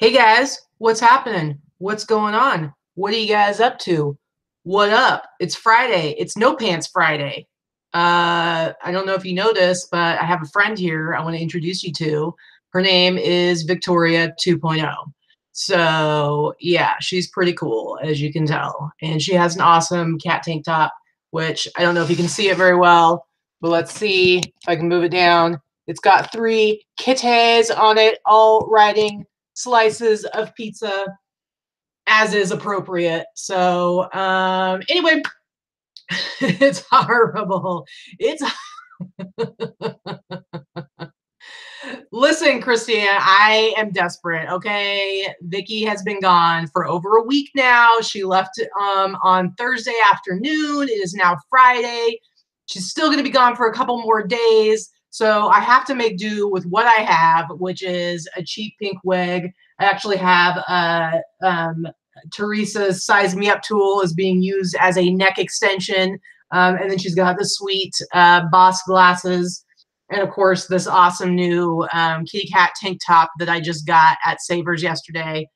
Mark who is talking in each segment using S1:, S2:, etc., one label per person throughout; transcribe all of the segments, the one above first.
S1: Hey guys, what's happening? What's going on? What are you guys up to? What up? It's Friday. It's No Pants Friday. I don't know if you noticed, but I have a friend here I want to introduce you to. Her name is Victoria 2.0. So, yeah, she's pretty cool, as you can tell. And she has an awesome cat tank top, which I don't know if you can see it very well, but let's see if I can move it down. It's got 3 kitties on it, all riding slices of pizza as is appropriate. So anyway, it's horrible. It's Listen, Christina, I am desperate. Okay, Vicky has been gone for over a week now. She left on Thursday afternoon. It is now Friday. She's still going to be gone for a couple more days. So I have to make do with what I have, which is a cheap pink wig. I actually have Teresa's Size Me Up tool is being used as a neck extension. And then she's got the sweet Boss glasses. And of course, this awesome new kitty cat tank top that I just got at Savers yesterday.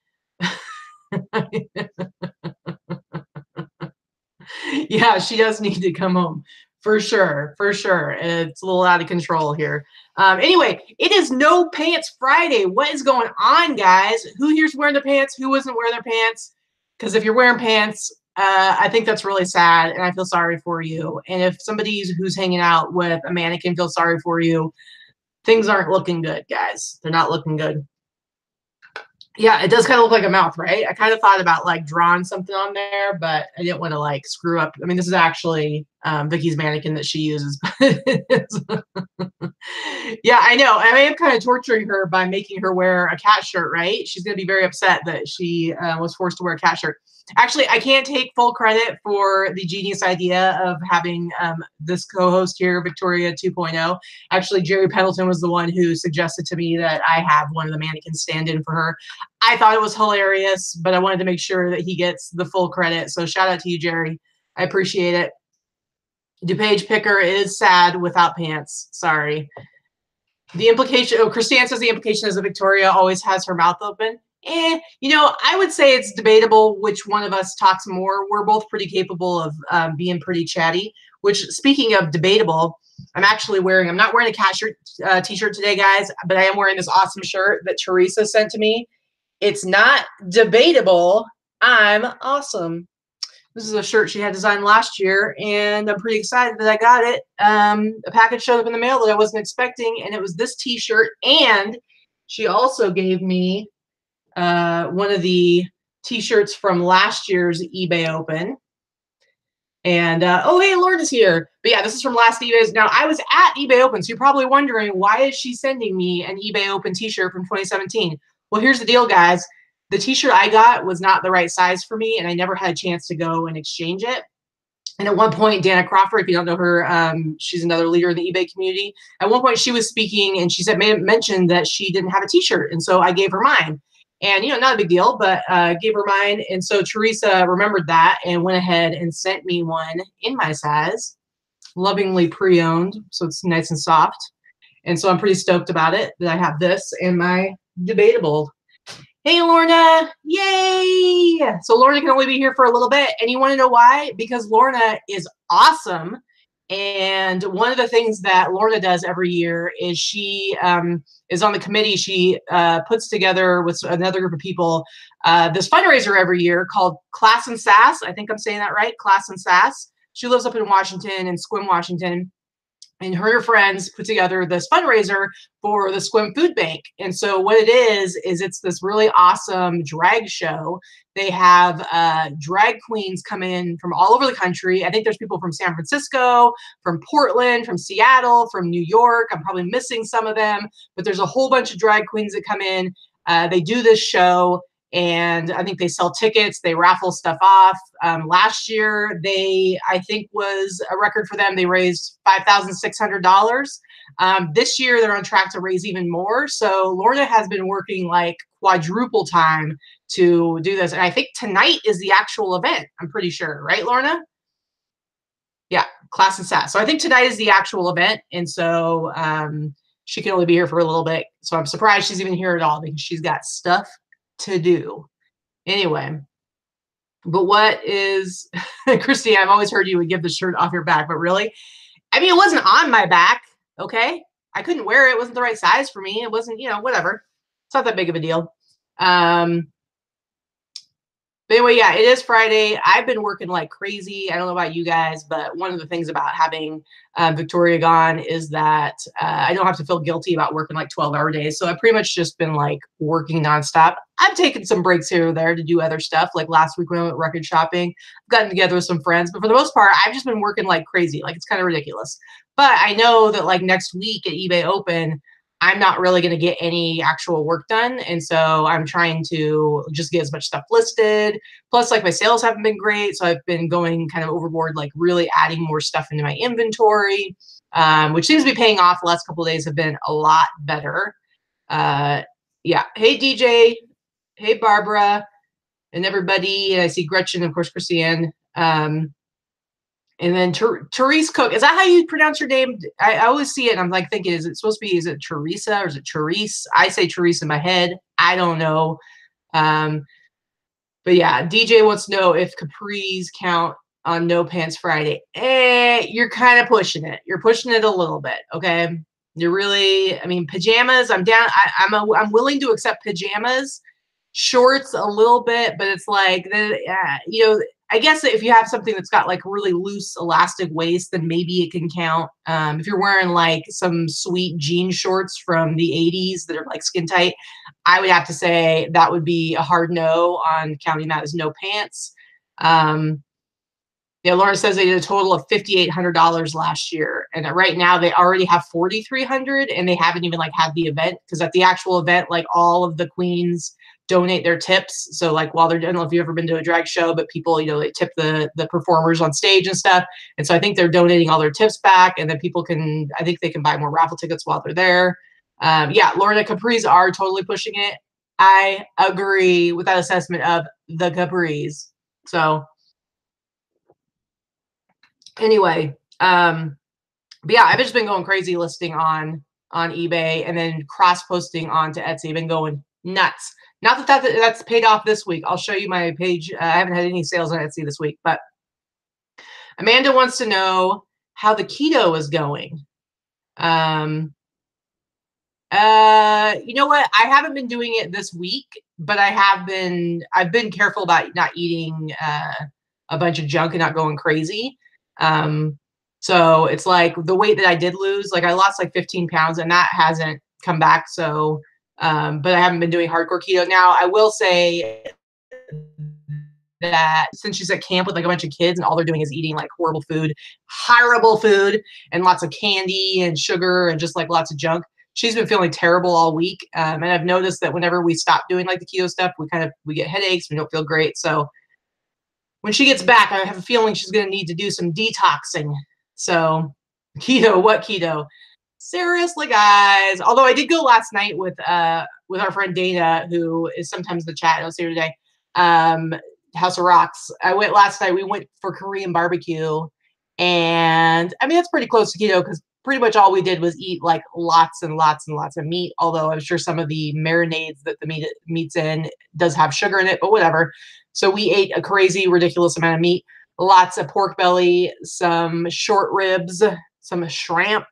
S1: Yeah, she does need to come home for sure, for sure. It's a little out of control here. Anyway, it is No Pants Friday. What is going on, guys? Who here's wearing the pants? Who isn't wearing their pants? Because if you're wearing pants, I think that's really sad, and I feel sorry for you. And if somebody who's hanging out with a mannequin feels sorry for you, things aren't looking good, guys. They're not looking good. Yeah, it does kind of look like a mouth, right? I kind of thought about like drawing something on there, but I didn't want to like screw up. I mean, this is actually Vicky's mannequin that she uses. Yeah, I know. I am kind of torturing her by making her wear a cat shirt, right? She's going to be very upset that she was forced to wear a cat shirt. Actually, I can't take full credit for the genius idea of having this co-host here, Victoria 2.0. Actually, Jerry Pendleton was the one who suggested to me that I have one of the mannequins stand in for her. I thought it was hilarious, but I wanted to make sure that he gets the full credit. So shout out to you, Jerry. I appreciate it. DuPage Picker is sad without pants. Sorry. The implication, Christiane says the implication is that Victoria always has her mouth open. You know, I would say it's debatable which one of us talks more. We're both pretty capable of being pretty chatty, which, speaking of debatable, I'm not wearing a cat shirt t-shirt today, guys, but I am wearing this awesome shirt that Teresa sent to me. It's not debatable. I'm awesome. This is a shirt she had designed last year, and I'm pretty excited that I got it. A package showed up in the mail that I wasn't expecting, and it was this t-shirt, and she also gave me one of the t-shirts from last year's eBay Open. And, oh, hey, Lorna's here. But yeah, this is from last eBay's. Now, I was at eBay Open, so you're probably wondering, why is she sending me an eBay Open t-shirt from 2017? Well, here's the deal, guys. The t-shirt I got was not the right size for me, and I never had a chance to go and exchange it. And at one point, Dana Crawford, if you don't know her, she's another leader in the eBay community. At one point, she was speaking, and she mentioned that she didn't have a t-shirt, and so I gave her mine. And, you know, not a big deal, but gave her mine. And so Teresa remembered that and went ahead and sent me one in my size, lovingly pre-owned, so it's nice and soft. And so I'm pretty stoked about it, that I have this in my debatable. Hey, Lorna, yay! So Lorna can only be here for a little bit, and you want to know why? Because Lorna is awesome, and one of the things that Lorna does every year is she is on the committee. She puts together with another group of people this fundraiser every year called Class and Sass. I think I'm saying that right, Class and Sass. She lives up in Washington, in Sequim, Washington. And her and her friends put together this fundraiser for the Sequim Food Bank. And so what it is it's this really awesome drag show. They have drag queens come in from all over the country. I think there's people from San Francisco, from Portland, from Seattle, from New York. I'm probably missing some of them, but there's a whole bunch of drag queens that come in. They do this show. And I think they sell tickets, they raffle stuff off. Last year, I think was a record for them. They raised $5,600. This year, they're on track to raise even more. So Lorna has been working like quadruple time to do this. And I think tonight is the actual event, I'm pretty sure. Right, Lorna? Yeah, Class and Sass. So I think tonight is the actual event. And so she can only be here for a little bit. So I'm surprised she's even here at all because she's got stuff to do. Anyway, but what is, Christy, I've always heard you would give the shirt off your back, but really? I mean, it wasn't on my back, okay? I couldn't wear it. It wasn't the right size for me. It wasn't, you know, whatever. It's not that big of a deal. But anyway, yeah, it is Friday. I've been working like crazy. I don't know about you guys, but one of the things about having Victoria gone is that I don't have to feel guilty about working like 12-hour days. So I've pretty much just been like working nonstop. I've taken some breaks here or there to do other stuff. Like last week when I went record shopping, I've gotten together with some friends. But for the most part, I've just been working like crazy. Like it's kind of ridiculous. But I know that like next week at eBay Open, I'm not really going to get any actual work done. And so I'm trying to just get as much stuff listed. Plus, like my sales haven't been great. So I've been going kind of overboard, like really adding more stuff into my inventory, which seems to be paying off. The last couple of days have been a lot better. Yeah. Hey, DJ. Hey, Barbara and everybody. And I see Gretchen, of course, Christiane. And then Therese Cook. Is that how you pronounce your name? I always see it and I'm like thinking, is it supposed to be, is it Teresa or is it Therese? I say Therese in my head. I don't know. But yeah, DJ wants to know if capris count on No Pants Friday. You're kind of pushing it. You're pushing it a little bit. Okay. You're really, I mean, pajamas, I'm down. I'm willing to accept pajamas, shorts a little bit, but it's like, you know, I guess if you have something that's got like really loose elastic waist, then maybe it can count. If you're wearing like some sweet jean shorts from the 80s that are like skin tight, I would have to say that would be a hard no on counting that as no pants. Yeah, Laura says they did a total of $5,800 last year, and right now they already have 4,300, and they haven't even like had the event, because at the actual event, like all of the queens donate their tips. So like while they're, I don't know if you've ever been to a drag show, but people, you know, they tip the performers on stage and stuff. And so I think they're donating all their tips back, and then people can, I think they can buy more raffle tickets while they're there. Yeah, Lorna, capris are totally pushing it. I agree with that assessment of the capris. So anyway, but yeah, I've just been going crazy listing on eBay and then cross posting onto Etsy. I've been going nuts. Not that that's paid off this week. I'll show you my page. I haven't had any sales on Etsy this week, but Amanda wants to know how the keto is going. You know what? I haven't been doing it this week, but I've been careful about not eating a bunch of junk and not going crazy. So it's like the weight that I did lose, like I lost like 15 pounds and that hasn't come back. So, but I haven't been doing hardcore keto. Now I will say that since she's at camp with like a bunch of kids and all they're doing is eating like horrible food and lots of candy and sugar and just like lots of junk, she's been feeling terrible all week. And I've noticed that whenever we stop doing like the keto stuff, we get headaches, we don't feel great. So when she gets back, I have a feeling she's going to need to do some detoxing. So keto, what keto? Seriously, guys. Although I did go last night with our friend Dana, who is sometimes in the chat. I'll see her today. House of Rocks. I went last night. We went for Korean barbecue, and I mean that's pretty close to keto because pretty much all we did was eat like lots and lots and lots of meat. Although I'm sure some of the marinades that the meat's in does have sugar in it, but whatever. So we ate a crazy, ridiculous amount of meat. Lots of pork belly, some short ribs, some shrimp.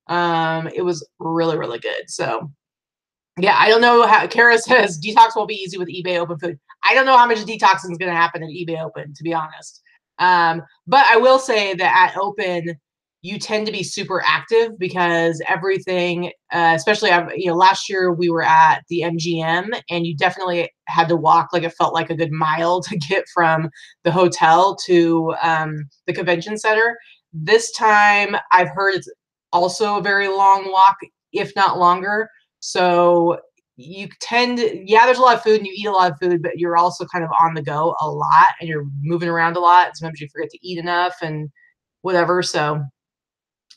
S1: It was really, really good. So yeah, I don't know how. Kara says detox won't be easy with eBay Open food. I don't know how much detoxing is going to happen at eBay Open, to be honest. But I will say that at Open, you tend to be super active because everything, especially, last year we were at the MGM and you definitely had to walk, like it felt like a good mile to get from the hotel to the convention center. This time I've heard it's also a very long walk, if not longer. So you there's a lot of food and you eat a lot of food, but you're also kind of on the go a lot and you're moving around a lot. Sometimes you forget to eat enough and whatever. So,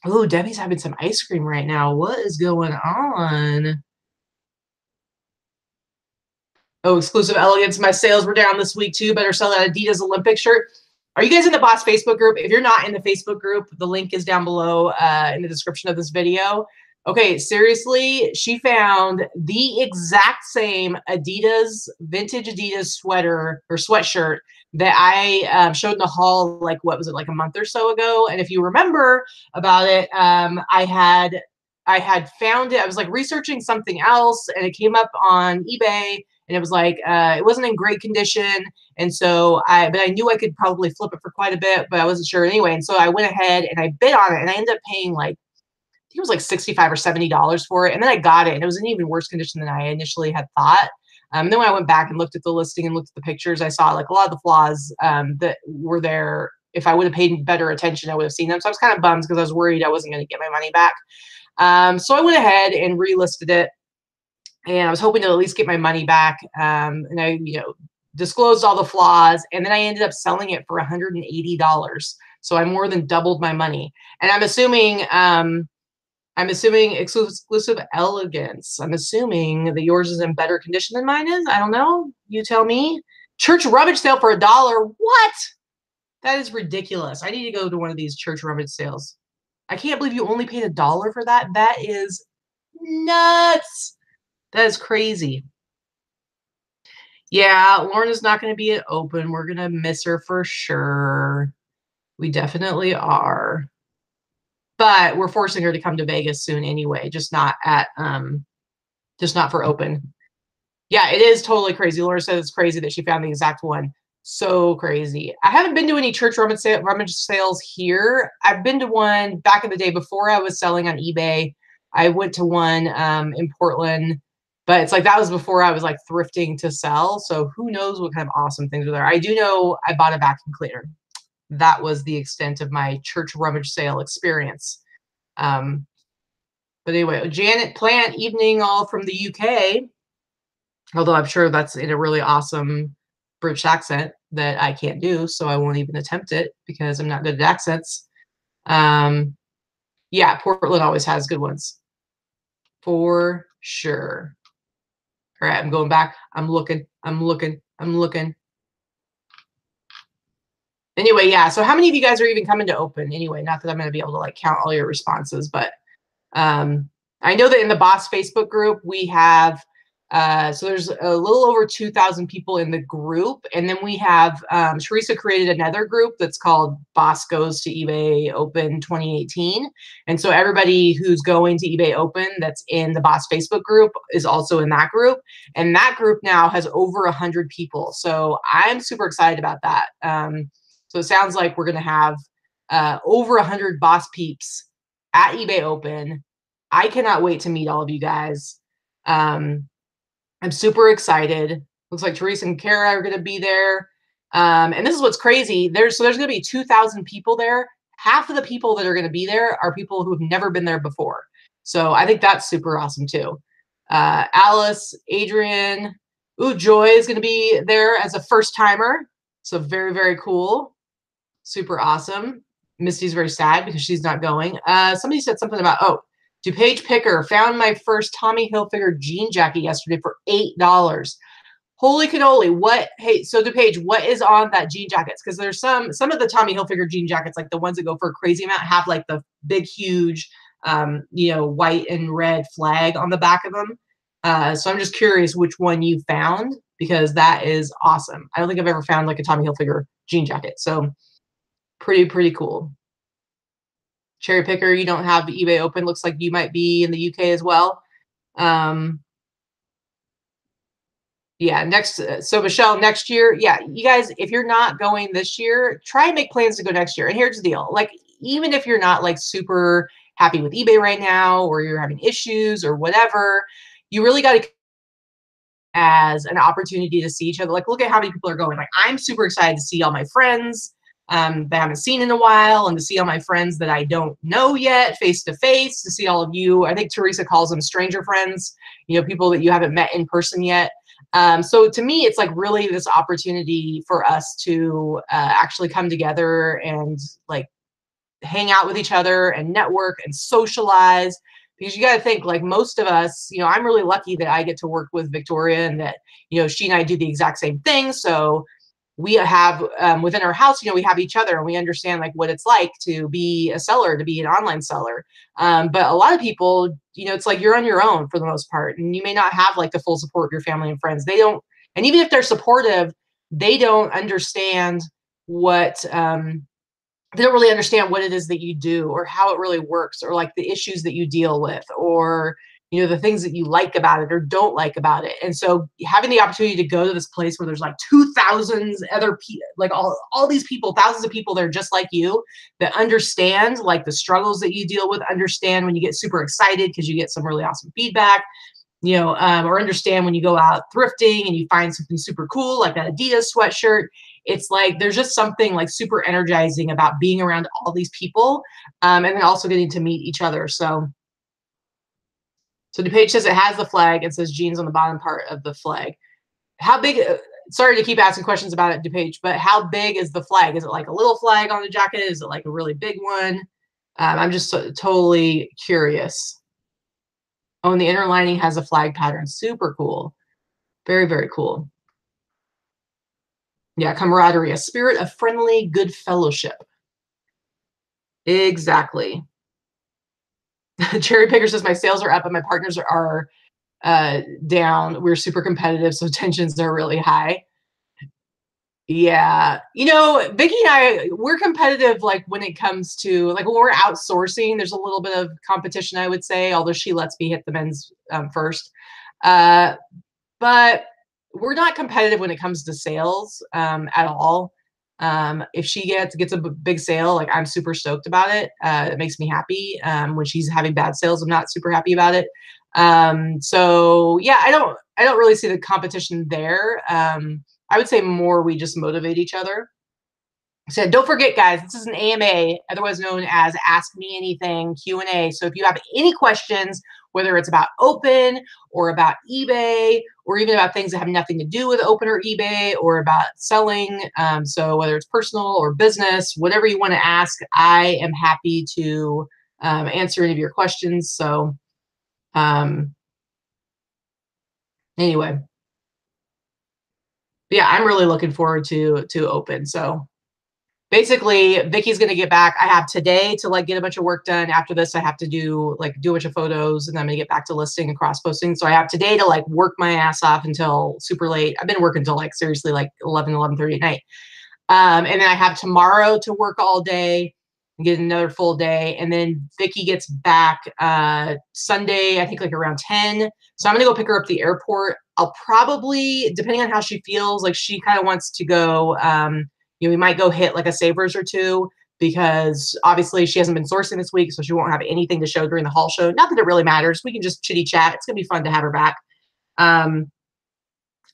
S1: oh, Debbie's having some ice cream right now. What is going on? Oh, exclusive elegance. My sales were down this week too. Better sell that Adidas Olympic shirt. Are you guys in the Boss Facebook group? If you're not in the Facebook group, the link is down below in the description of this video. Okay, seriously, she found the exact same Adidas, vintage Adidas sweater or sweatshirt that I showed in the haul, like, what was it, like a month or so ago? And if you remember about it, I had found it. I was like researching something else, and it came up on eBay, and it was like it wasn't in great condition, and so but I knew I could probably flip it for quite a bit, but I wasn't sure anyway. And so I went ahead and I bid on it, and I ended up paying like it was like 65 or $70 for it. And then I got it and it was in even worse condition than I initially had thought. And then when I went back and looked at the listing and looked at the pictures, I saw like a lot of the flaws that were there. If I would have paid better attention, I would have seen them. So I was kind of bummed because I was worried I wasn't going to get my money back. So I went ahead and relisted it, and I was hoping to at least get my money back. And I, disclosed all the flaws, and then I ended up selling it for $180. So I more than doubled my money. And I'm assuming exclusive elegance. I'm assuming that yours is in better condition than mine is. I don't know. You tell me. Church rummage sale for $1. What? That is ridiculous. I need to go to one of these church rummage sales. I can't believe you only paid $1 for that. That is nuts. That is crazy. Yeah, Lauren is not going to be at open. We're going to miss her for sure. We definitely are. But we're forcing her to come to Vegas soon anyway, just not for open. Yeah, it is totally crazy. Laura says it's crazy that she found the exact one. So crazy. I haven't been to any church rummage sales here. I've been to one back in the day before I was selling on eBay. I went to one in Portland, but it's like that was before I was like thrifting to sell. So who knows what kind of awesome things are there. I do know I bought a vacuum cleaner. That was the extent of my church rummage sale experience. But anyway, Janet Plant evening all from the UK. Although I'm sure that's in a really awesome British accent that I can't do, so I won't even attempt it because I'm not good at accents. Yeah, Portland always has good ones. For sure. All right, I'm going back. I'm looking. Anyway, yeah. So how many of you guys are even coming to open? Anyway, not that I'm going to be able to like count all your responses, but I know that in the Boss Facebook group, we have, so there's a little over 2,000 people in the group. And then we have, Teresa created another group that's called Boss Goes to eBay Open 2018. And so everybody who's going to eBay Open that's in the Boss Facebook group is also in that group. And that group now has over 100 people. So I'm super excited about that. So it sounds like we're going to have over 100 Boss peeps at eBay Open. I cannot wait to meet all of you guys. I'm super excited. Looks like Teresa and Kara are going to be there. And this is what's crazy. There's going to be 2,000 people there. Half of the people that are going to be there are people who have never been there before. So I think that's super awesome too. Alice, Adrian, Joy is going to be there as a first timer. So very, very cool. Super awesome. Misty's very sad because she's not going. Somebody said something about, DuPage Picker found my first Tommy Hilfiger jean jacket yesterday for $8. Holy cannoli. What? Hey, so DuPage, what is on that jean jackets? Because there's some of the Tommy Hilfiger jean jackets, like the ones that go for a crazy amount, have like the big, huge, white and red flag on the back of them. So I'm just curious which one you found, because that is awesome. I don't think I've ever found like a Tommy Hilfiger jean jacket. So pretty cool. Cherry Picker, you don't have eBay Open. Looks like you might be in the UK as well. Yeah, so Michelle, next year, yeah, you guys, if you're not going this year, try and make plans to go next year. And here's the deal. Like, even if you're not like super happy with eBay right now, or you're having issues or whatever, you really got to as an opportunity to see each other. Like, look at how many people are going. Like, I'm super excited to see all my friends that I haven't seen in a while, and to see all my friends that I don't know yet face to face, to see all of you. I think Teresa calls them stranger friends, people that you haven't met in person yet. So to me, it's like really this opportunity for us to actually come together and like hang out with each other and network and socialize. Because you got to think, like, most of us, I'm really lucky that I get to work with Victoria, and that, she and I do the exact same thing. So we have within our house, we have each other and we understand like what it's like to be a seller, to be an online seller. But a lot of people, it's like you're on your own for the most part, and you may not have like the full support of your family and friends. They don't, and even if they're supportive, they don't understand what they don't really understand what it is that you do or how it really works, or like the issues that you deal with, or the things that you like about it or don't like about it. And so having the opportunity to go to this place where there's like 2,000 other people, like all these people, thousands of people that are just like you, that understand like the struggles that you deal with, understand when you get super excited because you get some really awesome feedback, or understand when you go out thrifting and you find something super cool, like that Adidas sweatshirt. It's like, there's just something like super energizing about being around all these people, and then also getting to meet each other. So DePage says it has the flag. It says jeans on the bottom part of the flag. How big, sorry to keep asking questions about it, DePage, but how big is the flag? Is it like a little flag on the jacket? Is it like a really big one? I'm just totally curious. Oh, and the inner lining has a flag pattern. Super cool. Very, very cool. Yeah, camaraderie, a spirit of friendly good fellowship. Exactly. Cherry Picker says my sales are up, but my partners are down. We're super competitive, so tensions are really high. Yeah. Vicky and I, we're competitive, like when it comes to like when we're outsourcing, there's a little bit of competition, I would say, although she lets me hit the men's first. But we're not competitive when it comes to sales at all. If she gets a big sale, like I'm super stoked about it. It makes me happy. When she's having bad sales, I'm not super happy about it. So yeah, I don't really see the competition there. I would say more we just motivate each other. So don't forget, guys, this is an AMA, otherwise known as Ask Me Anything Q&A. So if you have any questions, whether it's about Open or about eBay, or even about things that have nothing to do with Open or eBay, or about selling, so whether it's personal or business, whatever you want to ask, I am happy to answer any of your questions. So anyway, yeah, I'm really looking forward to Open. So basically, Vicky's going to get back. I have today to like get a bunch of work done. After this, I have to do a bunch of photos, and then I'm going to get back to listing and cross posting. So I have today to like work my ass off until super late. I've been working until like seriously like 11:30 at night. And then I have tomorrow to work all day and get another full day. And then Vicky gets back Sunday, I think like around 10. So I'm going to go pick her up at the airport. I'll probably, depending on how she feels, like she kind of wants to go, we might go hit like a Savers or two, because obviously she hasn't been sourcing this week, so she won't have anything to show during the haul show. Not that it really matters. We can just chitty chat. It's going to be fun to have her back.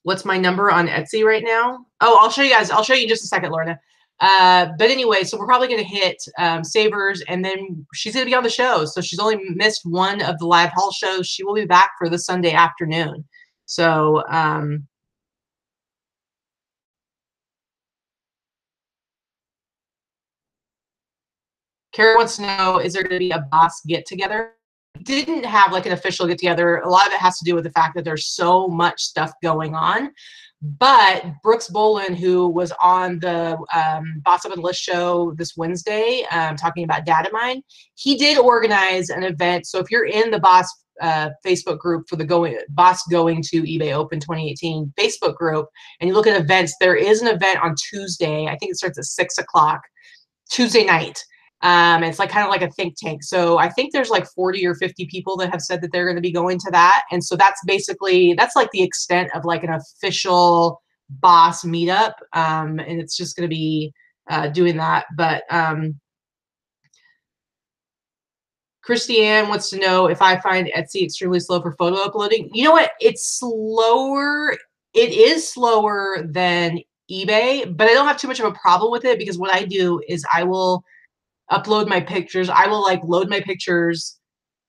S1: What's my number on Etsy right now? Oh, I'll show you guys. I'll show you in just a second, Lorna. But anyway, so we're probably going to hit Savers, and then she's going to be on the show. So she's only missed one of the live haul shows. She will be back for the Sunday afternoon. So Carrie wants to know, is there going to be a boss get together? Didn't have like an official get together. A lot of it has to do with the fact that there's so much stuff going on. But Brooks Bolin, who was on the Boss Up and List show this Wednesday, talking about data mine, he did organize an event. So if you're in the Boss Facebook group for the Boss Going to eBay Open 2018 Facebook group, and you look at events, there is an event on Tuesday. I think it starts at 6 o'clock Tuesday night. It's like kind of like a think tank. So I think there's like 40 or 50 people that have said that they're going to be going to that. And so that's like the extent of like an official boss meetup. And it's just going to be doing that. But Christiane wants to know if I find Etsy extremely slow for photo uploading. You know what? It's slower. It is slower than eBay, but I don't have too much of a problem with it, because what I do is I will upload my pictures. I will like load my pictures,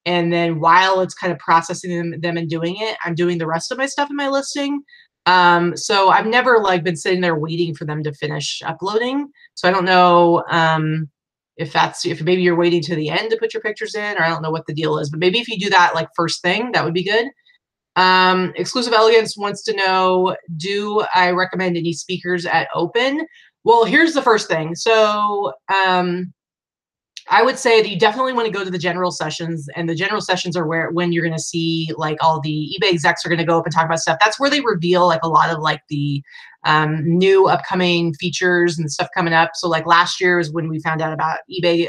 S1: and then while it's kind of processing them and doing it, I'm doing the rest of my stuff in my listing. So I've never like been sitting there waiting for them to finish uploading. So I don't know if maybe you're waiting to the end to put your pictures in, or I don't know what the deal is, but maybe if you do that like first thing, that would be good. Exclusive Elegance wants to know, do I recommend any speakers at Open? Well, here's the first thing. So I would say that you definitely want to go to the general sessions, and the general sessions are when you're going to see like all the eBay execs are going to go up and talk about stuff. That's where they reveal like a lot of like the new upcoming features and stuff coming up. So like last year is when we found out about eBay,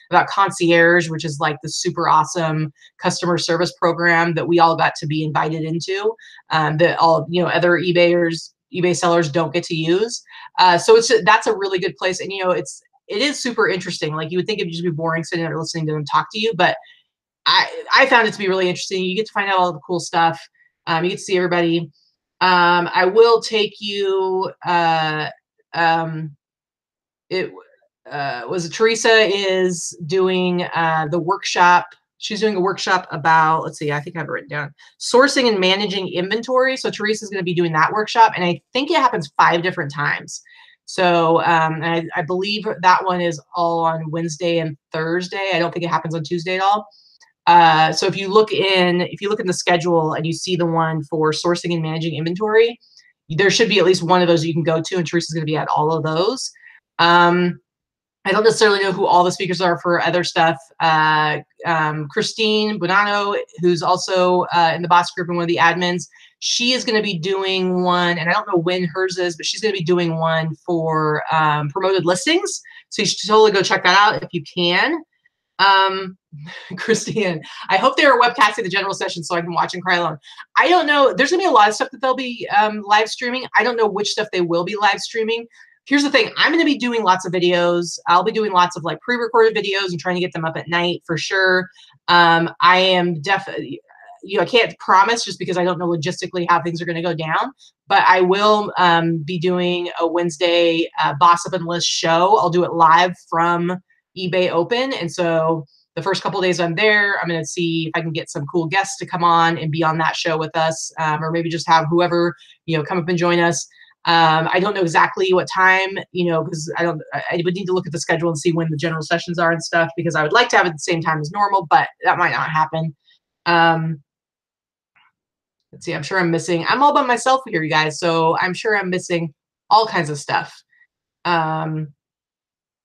S1: about Concierge, which is like the super awesome customer service program that we all got to be invited into, that all, you know, other eBay sellers don't get to use. So that's a really good place. And, you know, it is super interesting. Like you would think it'd just be boring sitting there listening to them talk to you, but I found it to be really interesting. You get to find out all the cool stuff. You get to see everybody. I will take you. It was Teresa is doing the workshop. She's doing a workshop about, let's see, I think I have it written down, sourcing and managing inventory. So Teresa's going to be doing that workshop, and I think it happens 5 different times. So I believe that one is all on Wednesday and Thursday. I don't think it happens on Tuesday at all. So if you look in the schedule and you see the one for sourcing and managing inventory, there should be at least one of those you can go to, and Teresa's going to be at all of those. I don't necessarily know who all the speakers are for other stuff. Christine Bonanno, who's also in the boss group and one of the admins, she is going to be doing one, and I don't know when hers is, but she's going to be doing one for promoted listings. So you should totally go check that out if you can. Christine, I hope they are webcasting the general session so I can watch and cry alone. I don't know. There's going to be a lot of stuff that they'll be live streaming. I don't know which stuff they will be live streaming. Here's the thing. I'm going to be doing lots of videos. I'll be doing lots of like pre-recorded videos and trying to get them up at night for sure. I am definitely, you know, I can't promise just because I don't know logistically how things are going to go down, but I will be doing a Wednesday Boss Up and List show. I'll do it live from eBay Open. And so the first couple of days I'm there, I'm going to see if I can get some cool guests to come on and be on that show with us, or maybe just have whoever, you know, come up and join us. I don't know exactly what time, you know, because I would need to look at the schedule and see when the general sessions are and stuff, because I would like to have it at the same time as normal, but that might not happen. Let's see, I'm sure I'm missing, I'm all by myself here, you guys, so I'm sure I'm missing all kinds of stuff.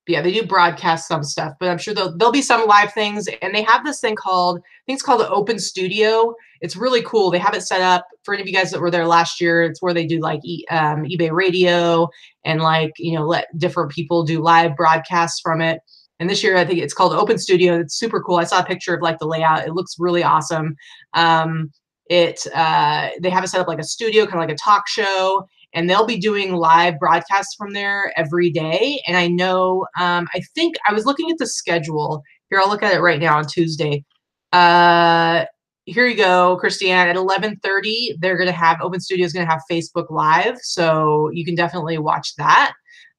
S1: Yeah, they do broadcast some stuff, but I'm sure there'll be some live things, and they have this thing called, I think it's called the Open Studio. It's really cool. They have it set up for any of you guys that were there last year. It's where they do like eBay radio and like, you know, let different people do live broadcasts from it. And this year, I think it's called Open Studio. It's super cool. I saw a picture of like the layout. It looks really awesome. They have it set up like a studio, kind of like a talk show, and they'll be doing live broadcasts from there every day. And I know, I think I was looking at the schedule here. I'll look at it right now on Tuesday. Here you go, Christiane. At 11:30, they're going to have Open Studio is going to have Facebook Live, so you can definitely watch that.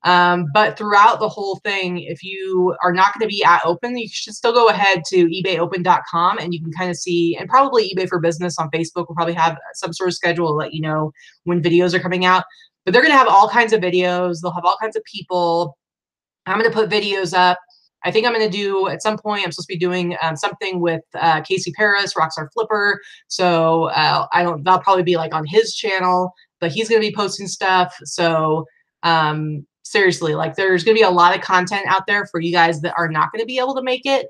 S1: But throughout the whole thing, if you are not going to be at Open, you should still go ahead to ebayopen.com and you can kind of see, and probably eBay for Business on Facebook will probably have some sort of schedule to let you know when videos are coming out. But they're going to have all kinds of videos. They'll have all kinds of people. I'm going to put videos up. I think I'm going to do, at some point, I'm supposed to be doing something with Casey Paris, Rockstar Flipper. So that'll probably be like on his channel, but he's going to be posting stuff. So seriously, like there's going to be a lot of content out there for you guys that are not going to be able to make it.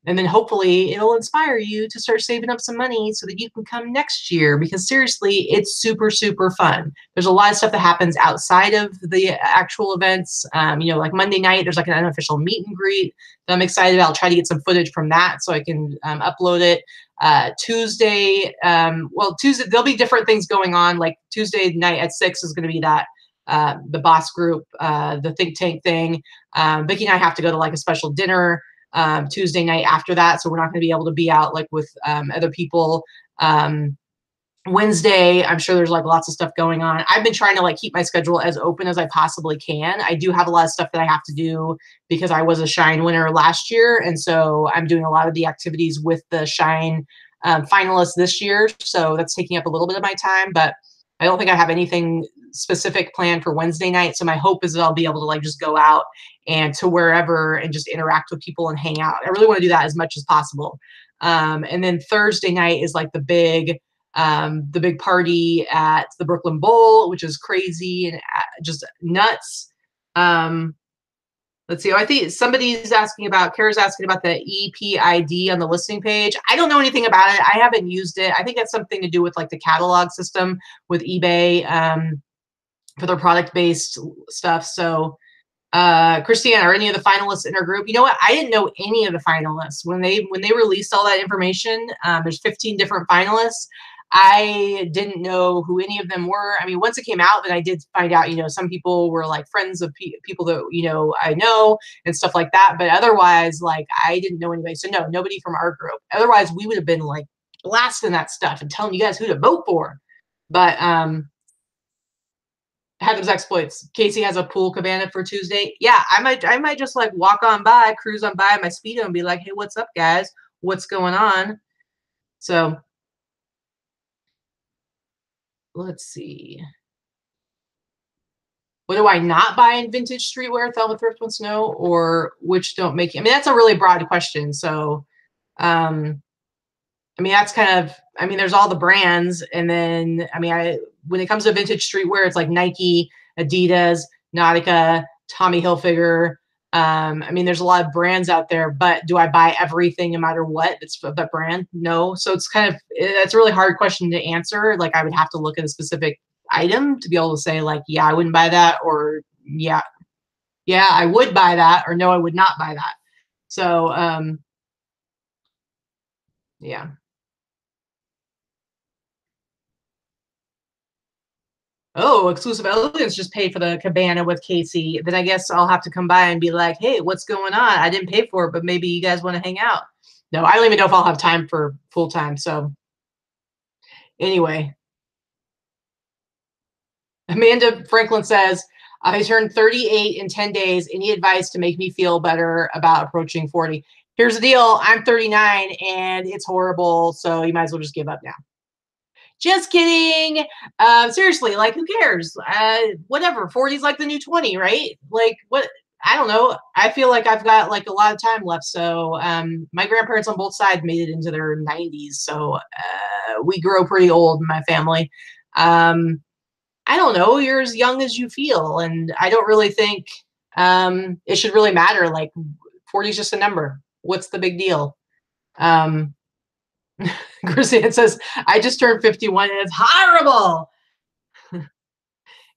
S1: And then hopefully it'll inspire you to start saving up some money so that you can come next year, because seriously, it's super, super fun. There's a lot of stuff that happens outside of the actual events. You know, like Monday night, there's like an unofficial meet and greet that I'm excited about. I'll try to get some footage from that so I can upload it. Tuesday, Tuesday, there'll be different things going on. Like Tuesday night at 6 is going to be that the boss group, the think tank thing. Vicki and I have to go to like a special dinner Tuesday night after that, so we're not going to be able to be out like with other people. Wednesday, I'm sure there's like lots of stuff going on. I've been trying to like keep my schedule as open as I possibly can. I do have a lot of stuff that I have to do because I was a Shine winner last year, and so I'm doing a lot of the activities with the Shine finalists this year, so that's taking up a little bit of my time, but I don't think I have anything specific planned for Wednesday night. So my hope is that I'll be able to like just go out and to wherever and just interact with people and hang out. I really want to do that as much as possible. And then Thursday night is like the big the big party at the Brooklyn Bowl, which is crazy and just nuts. Let's see. I think somebody's asking about, Kara's asking about the EPID on the listing page. I don't know anything about it. I haven't used it. I think that's something to do with like the catalog system with eBay for their product-based stuff. So Christiane, are any of the finalists in our group? You know what? I didn't know any of the finalists when they released all that information. There's 15 different finalists. I didn't know who any of them were. I mean, once it came out, then I did find out, you know, some people were like friends of people that, you know, I know and stuff like that. But otherwise, like, I didn't know anybody. So no, nobody from our group. Otherwise, we would have been like blasting that stuff and telling you guys who to vote for. But had those exploits. Casey has a pool cabana for Tuesday. Yeah, I might just like walk on by, cruise on by my Speedo and be like, hey, what's up, guys? What's going on? So let's see. What do I not buy in vintage streetwear? Thelma Thrift wants to know, or which don't make you? I mean, that's a really broad question. So, I mean, that's kind of, I mean, there's all the brands. And then, I mean, when it comes to vintage streetwear, it's like Nike, Adidas, Nautica, Tommy Hilfiger. I mean, there's a lot of brands out there, but do I buy everything no matter what? It's that brand? No. So it's kind of, that's a really hard question to answer. Like I would have to look at a specific item to be able to say like, yeah, I wouldn't buy that, or yeah, I would buy that, or no, I would not buy that. So, yeah. Oh, Exclusive Elegance just paid for the cabana with Casey. Then I guess I'll have to come by and be like, hey, what's going on? I didn't pay for it, but maybe you guys want to hang out. No, I don't even know if I'll have time for full time. So anyway, Amanda Franklin says, I turned 38 in 10 days. Any advice to make me feel better about approaching 40? Here's the deal. I'm 39 and it's horrible. So you might as well just give up now. Just kidding. Seriously, like who cares? Whatever. 40 is like the new 20, right? Like what? I don't know. I feel like I've got like a lot of time left. So my grandparents on both sides made it into their 90s. So we grow pretty old in my family. I don't know. You're as young as you feel. And I don't really think it should really matter. Like 40 is just a number. What's the big deal? Christian says, I just turned 51 and it's horrible.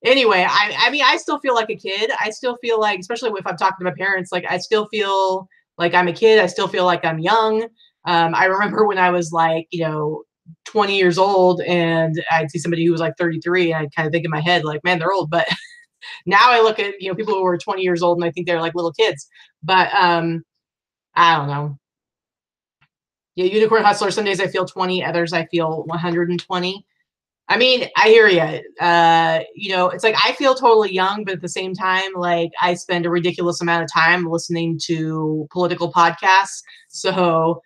S1: Anyway, I mean, I still feel like a kid. I still feel like, especially if I'm talking to my parents, like I still feel like I'm a kid. I still feel like I'm young. I remember when I was like, you know, 20 years old and I'd see somebody who was like 33 and I'd kind of think in my head like, man, they're old. But now I look at, you know, people who are 20 years old and I think they're like little kids. But I don't know. Yeah, Unicorn Hustler. Some days I feel 20, others I feel 120. I mean, I hear you. You know, it's like I feel totally young, but at the same time, like I spend a ridiculous amount of time listening to political podcasts. So,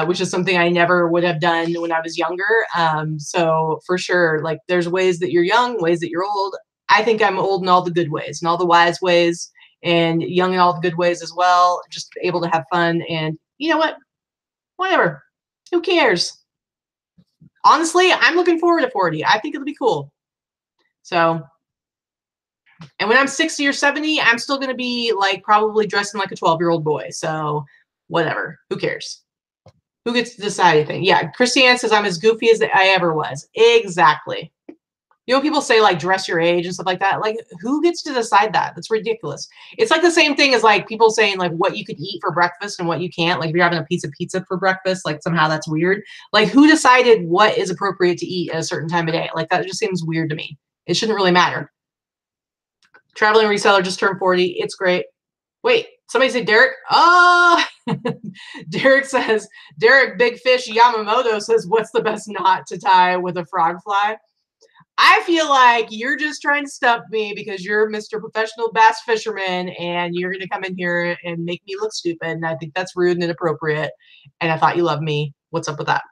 S1: which is something I never would have done when I was younger. So for sure, like there's ways that you're young, ways that you're old. I think I'm old in all the good ways and all the wise ways, and young in all the good ways as well. Just able to have fun, and you know what? Whatever. Who cares? Honestly, I'm looking forward to 40. I think it'll be cool. So, and when I'm 60 or 70, I'm still going to be like probably dressing like a 12-year-old boy. So, whatever. Who cares? Who gets to decide anything? Yeah, Christiane says I'm as goofy as I ever was. Exactly. You know, people say like dress your age and stuff like that. Like, who gets to decide that? That's ridiculous. It's like the same thing as like people saying like what you could eat for breakfast and what you can't. Like if you're having a piece of pizza for breakfast, like somehow that's weird. Like who decided what is appropriate to eat at a certain time of day? Like that just seems weird to me. It shouldn't really matter. Traveling reseller just turned 40. It's great. Wait, somebody said Derek? Oh, Derek says, Derek Big Fish Yamamoto says, what's the best knot to tie with a frog fly? I feel like you're just trying to stump me because you're Mr. Professional Bass Fisherman and you're going to come in here and make me look stupid. And I think that's rude and inappropriate. And I thought you loved me. What's up with that?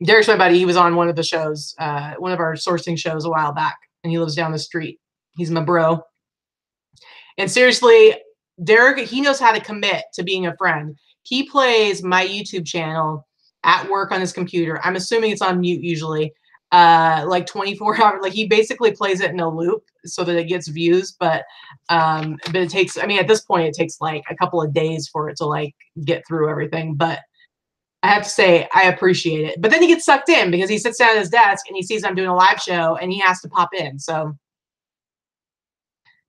S1: Derek's my buddy. He was on one of the shows, one of our sourcing shows a while back, and he lives down the street. He's my bro. And seriously, Derek, he knows how to commit to being a friend. He plays my YouTube channel at work on his computer. I'm assuming it's on mute usually. Like 24 hours, like he basically plays it in a loop so that it gets views, but it takes, I mean, at this point, it takes like a couple of days for it to like get through everything. But I have to say, I appreciate it. But then he gets sucked in because he sits down at his desk and he sees I'm doing a live show and he has to pop in. So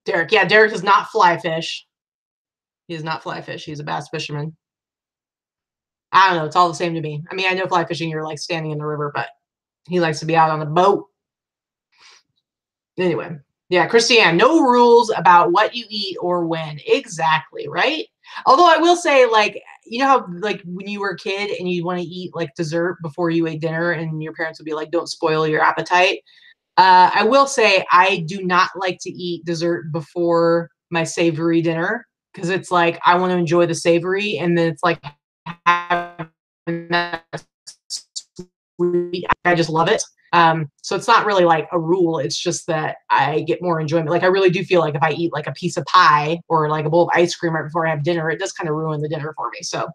S1: Derek, yeah, Derek does not fly fish. He does not fly fish. He's a bass fisherman. I don't know. It's all the same to me. I mean, I know fly fishing, you're like standing in the river, but he likes to be out on a boat. Anyway, yeah, Christiane, no rules about what you eat or when. Exactly, right? Although I will say, like, you know how like when you were a kid and you want to eat like dessert before you ate dinner and your parents would be like, don't spoil your appetite. I will say I do not like to eat dessert before my savory dinner because it's like I want to enjoy the savory and then it's like having that sweet. I just love it. So it's not really like a rule. It's just that I get more enjoyment. Like I really do feel like if I eat like a piece of pie or like a bowl of ice cream right before I have dinner, it does kind of ruin the dinner for me. So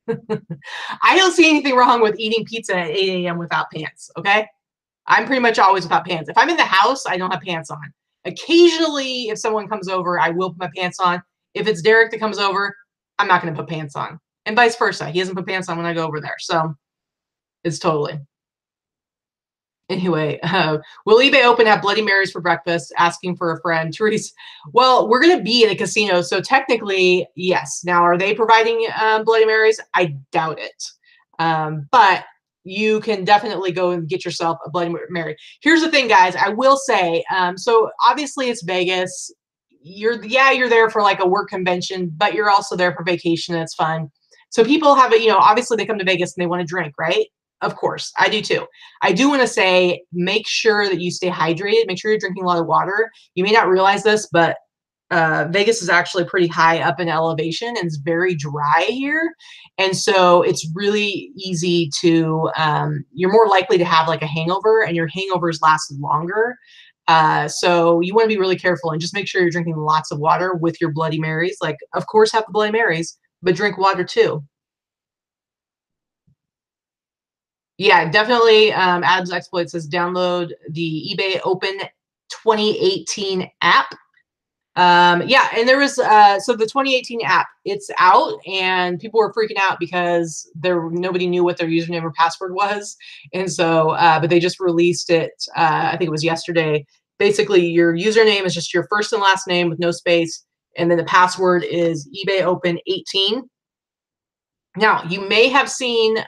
S1: I don't see anything wrong with eating pizza at 8 a.m. without pants. Okay. I'm pretty much always without pants. If I'm in the house, I don't have pants on. Occasionally, if someone comes over, I will put my pants on. If it's Derek that comes over, I'm not going to put pants on. And vice versa. He doesn't put pants on when I go over there. So it's totally. Anyway, will eBay Open have Bloody Marys for breakfast? Asking for a friend. Therese, well, we're going to be in a casino. So technically, yes. Now, are they providing Bloody Marys? I doubt it. But you can definitely go and get yourself a Bloody Mary. Here's the thing, guys. I will say, so obviously it's Vegas. You're there for like a work convention, but you're also there for vacation and it's fun. So people have it, obviously they come to Vegas and they want to drink, right? Of course, I do too. I do want to say, make sure that you stay hydrated. Make sure you're drinking a lot of water. You may not realize this, but Vegas is actually pretty high up in elevation and it's very dry here. And so it's really easy to, you're more likely to have like a hangover and your hangovers last longer. So you want to be really careful and just make sure you're drinking lots of water with your Bloody Marys. Like, of course, have the Bloody Marys, but drink water too. Yeah, definitely. Adam's Exploit says download the eBay Open 2018 app. Yeah, and there was so the 2018 app, it's out and people were freaking out because nobody knew what their username or password was. And so but they just released it, I think it was yesterday. Basically, your username is just your first and last name with no space, and then the password is eBay Open 18. Now, you may have seen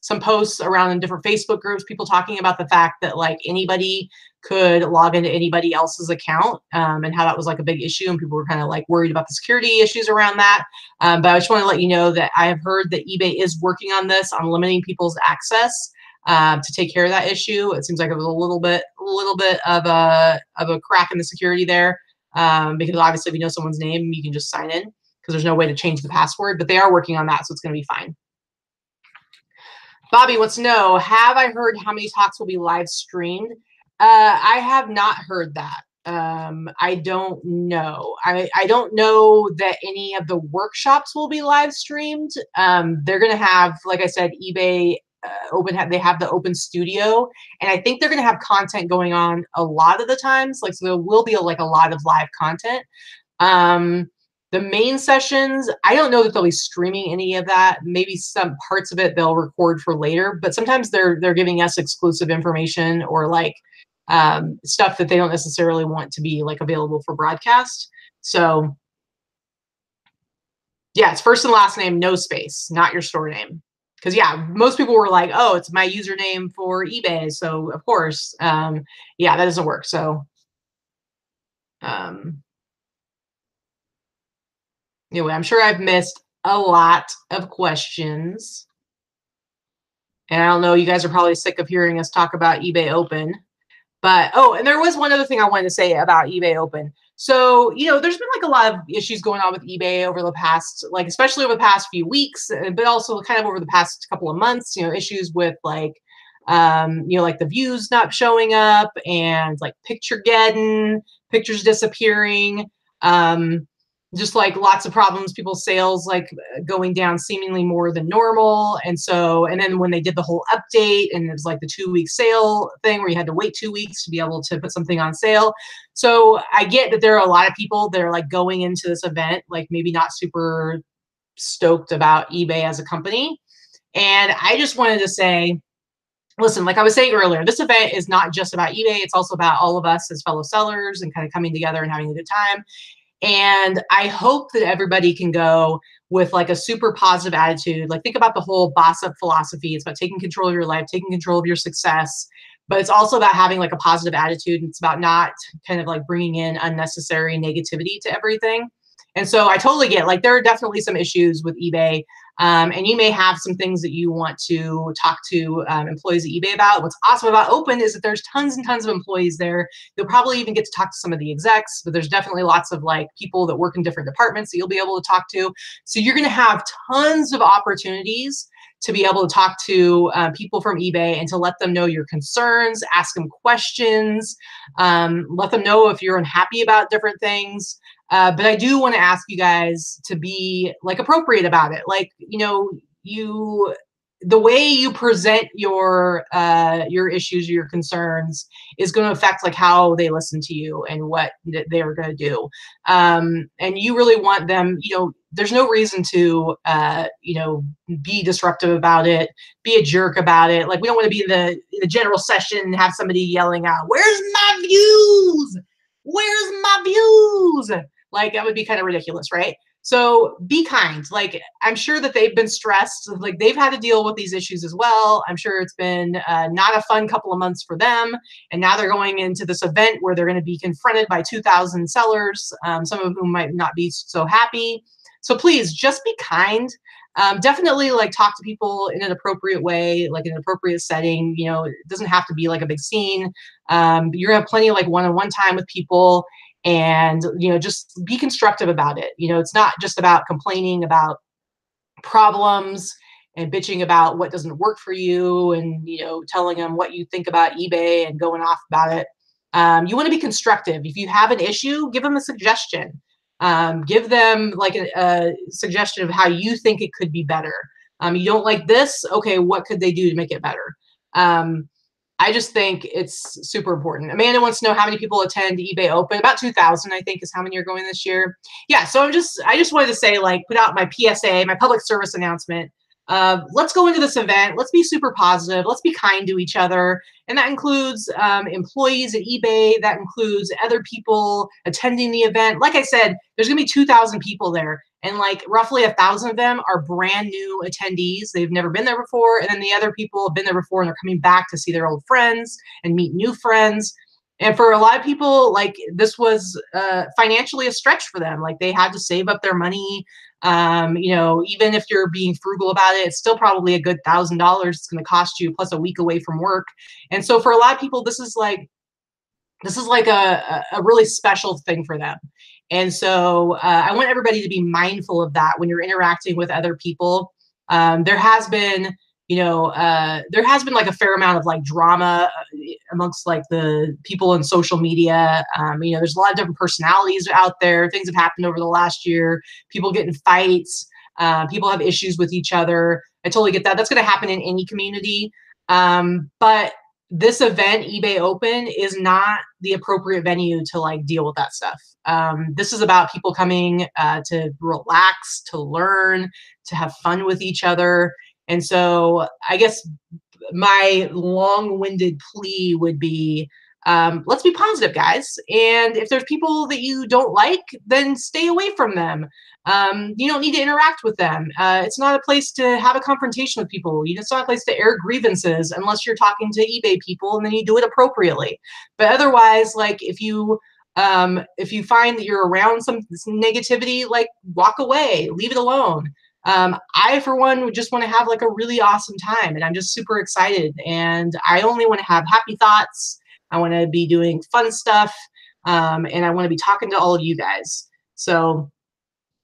S1: some posts around in different Facebook groups, people talking about the fact that like anybody could log into anybody else's account and how that was like a big issue and people were kind of like worried about the security issues around that. But I just want to let you know that I have heard that eBay is working on this, on limiting people's access to take care of that issue. It seems like it was a little bit of a crack in the security there because obviously if you know someone's name, you can just sign in because there's no way to change the password, but they are working on that, so it's going to be fine. Bobby wants to know, have I heard how many talks will be live streamed? I have not heard that. I don't know. I don't know that any of the workshops will be live streamed. They're going to have, like I said, eBay Open, they have the Open Studio, and I think they're going to have content going on a lot of the times. Like, so there will be a lot of live content. The main sessions, I don't know that they'll be streaming any of that. Maybe some parts of it they'll record for later, but sometimes they're giving us exclusive information or like stuff that they don't necessarily want to be like available for broadcast. So yeah, it's first and last name, no space, not your store name. Because yeah, most people were like, oh, it's my username for eBay. So of course, yeah, that doesn't work. So anyway, I'm sure I've missed a lot of questions. And I don't know, you guys are probably sick of hearing us talk about eBay Open. But, oh, and there was one other thing I wanted to say about eBay Open. So, there's been like a lot of issues going on with eBay over the past, like, especially over the past few weeks, but also kind of over the past couple of months, issues with like, like the views not showing up and like pictures disappearing. just like lots of problems, people's sales like going down seemingly more than normal. And so, and then when they did the whole update and it was like the 2-week sale thing where you had to wait 2 weeks to be able to put something on sale. So I get that there are a lot of people that are like going into this event, like maybe not super stoked about eBay as a company. And I just wanted to say, listen, like I was saying earlier, this event is not just about eBay. It's also about all of us as fellow sellers and kind of coming together and having a good time. And I hope that everybody can go with like a super positive attitude. Like think about the whole boss up philosophy. It's about taking control of your life, taking control of your success, but it's also about having like a positive attitude. It's about not kind of like bringing in unnecessary negativity to everything. And so I totally get like there are definitely some issues with eBay. And you may have some things that you want to talk to employees at eBay about. What's awesome about Open is that there's tons and tons of employees there. You'll probably even get to talk to some of the execs, but there's definitely lots of like people that work in different departments that you'll be able to talk to. So you're going to have tons of opportunities to be able to talk to people from eBay and to let them know your concerns, ask them questions, let them know if you're unhappy about different things. But I do want to ask you guys to be like appropriate about it. Like, you know, the way you present your issues, your concerns is going to affect like how they listen to you and what they're going to do. And you really want them, you know, there's no reason to, you know, be disruptive about it, be a jerk about it. Like we don't want to be in the general session and have somebody yelling out, "Where's my views? Where's my views?" Like that would be kind of ridiculous, right? So be kind. Like I'm sure that they've been stressed. Like they've had to deal with these issues as well. I'm sure it's been not a fun couple of months for them. And now they're going into this event where they're going to be confronted by 2,000 sellers, some of whom might not be so happy. So please just be kind. Definitely like talk to people in an appropriate way, like in an appropriate setting. You know, it doesn't have to be like a big scene. You're gonna have plenty of like one-on-one time with people, and you know, just be constructive about it. You know, it's not just about complaining about problems and bitching about what doesn't work for you, and you know, telling them what you think about eBay and going off about it. You want to be constructive. If you have an issue, give them a suggestion. Give them like a suggestion of how you think it could be better. You don't like this? Okay, what could they do to make it better? I just think it's super important. Amanda wants to know how many people attend eBay Open. About 2,000, I think, is how many are going this year. Yeah, so I just wanted to say, like, put out my PSA, my public service announcement. Let's go into this event. Let's be super positive. Let's be kind to each other. And that includes employees at eBay. That includes other people attending the event. Like I said, there's going to be 2,000 people there. And like roughly 1,000 of them are brand new attendees. They've never been there before. And then the other people have been there before and they're coming back to see their old friends and meet new friends. And for a lot of people, like this was financially a stretch for them. Like they had to save up their money. You know, even if you're being frugal about it, it's still probably a good $1,000 it's going to cost you plus a week away from work. And so for a lot of people, this is like a really special thing for them. And so I want everybody to be mindful of that when you're interacting with other people. There has been, you know, there has been like a fair amount of like drama amongst like the people in social media. You know, there's a lot of different personalities out there. Things have happened over the last year. People get in fights. People have issues with each other. I totally get that. That's going to happen in any community. But this event, eBay Open, is not the appropriate venue to like deal with that stuff. This is about people coming to relax, to learn, to have fun with each other. And so I guess my long-winded plea would be, let's be positive, guys. And if there's people that you don't like, then stay away from them. You don't need to interact with them. It's not a place to have a confrontation with people. It's not a place to air grievances unless you're talking to eBay people, and then you do it appropriately. But otherwise, like if you find that you're around some negativity, like walk away, leave it alone. I, for one, would just want to have like a really awesome time, and I'm just super excited. And I only want to have happy thoughts. I want to be doing fun stuff, and I want to be talking to all of you guys. So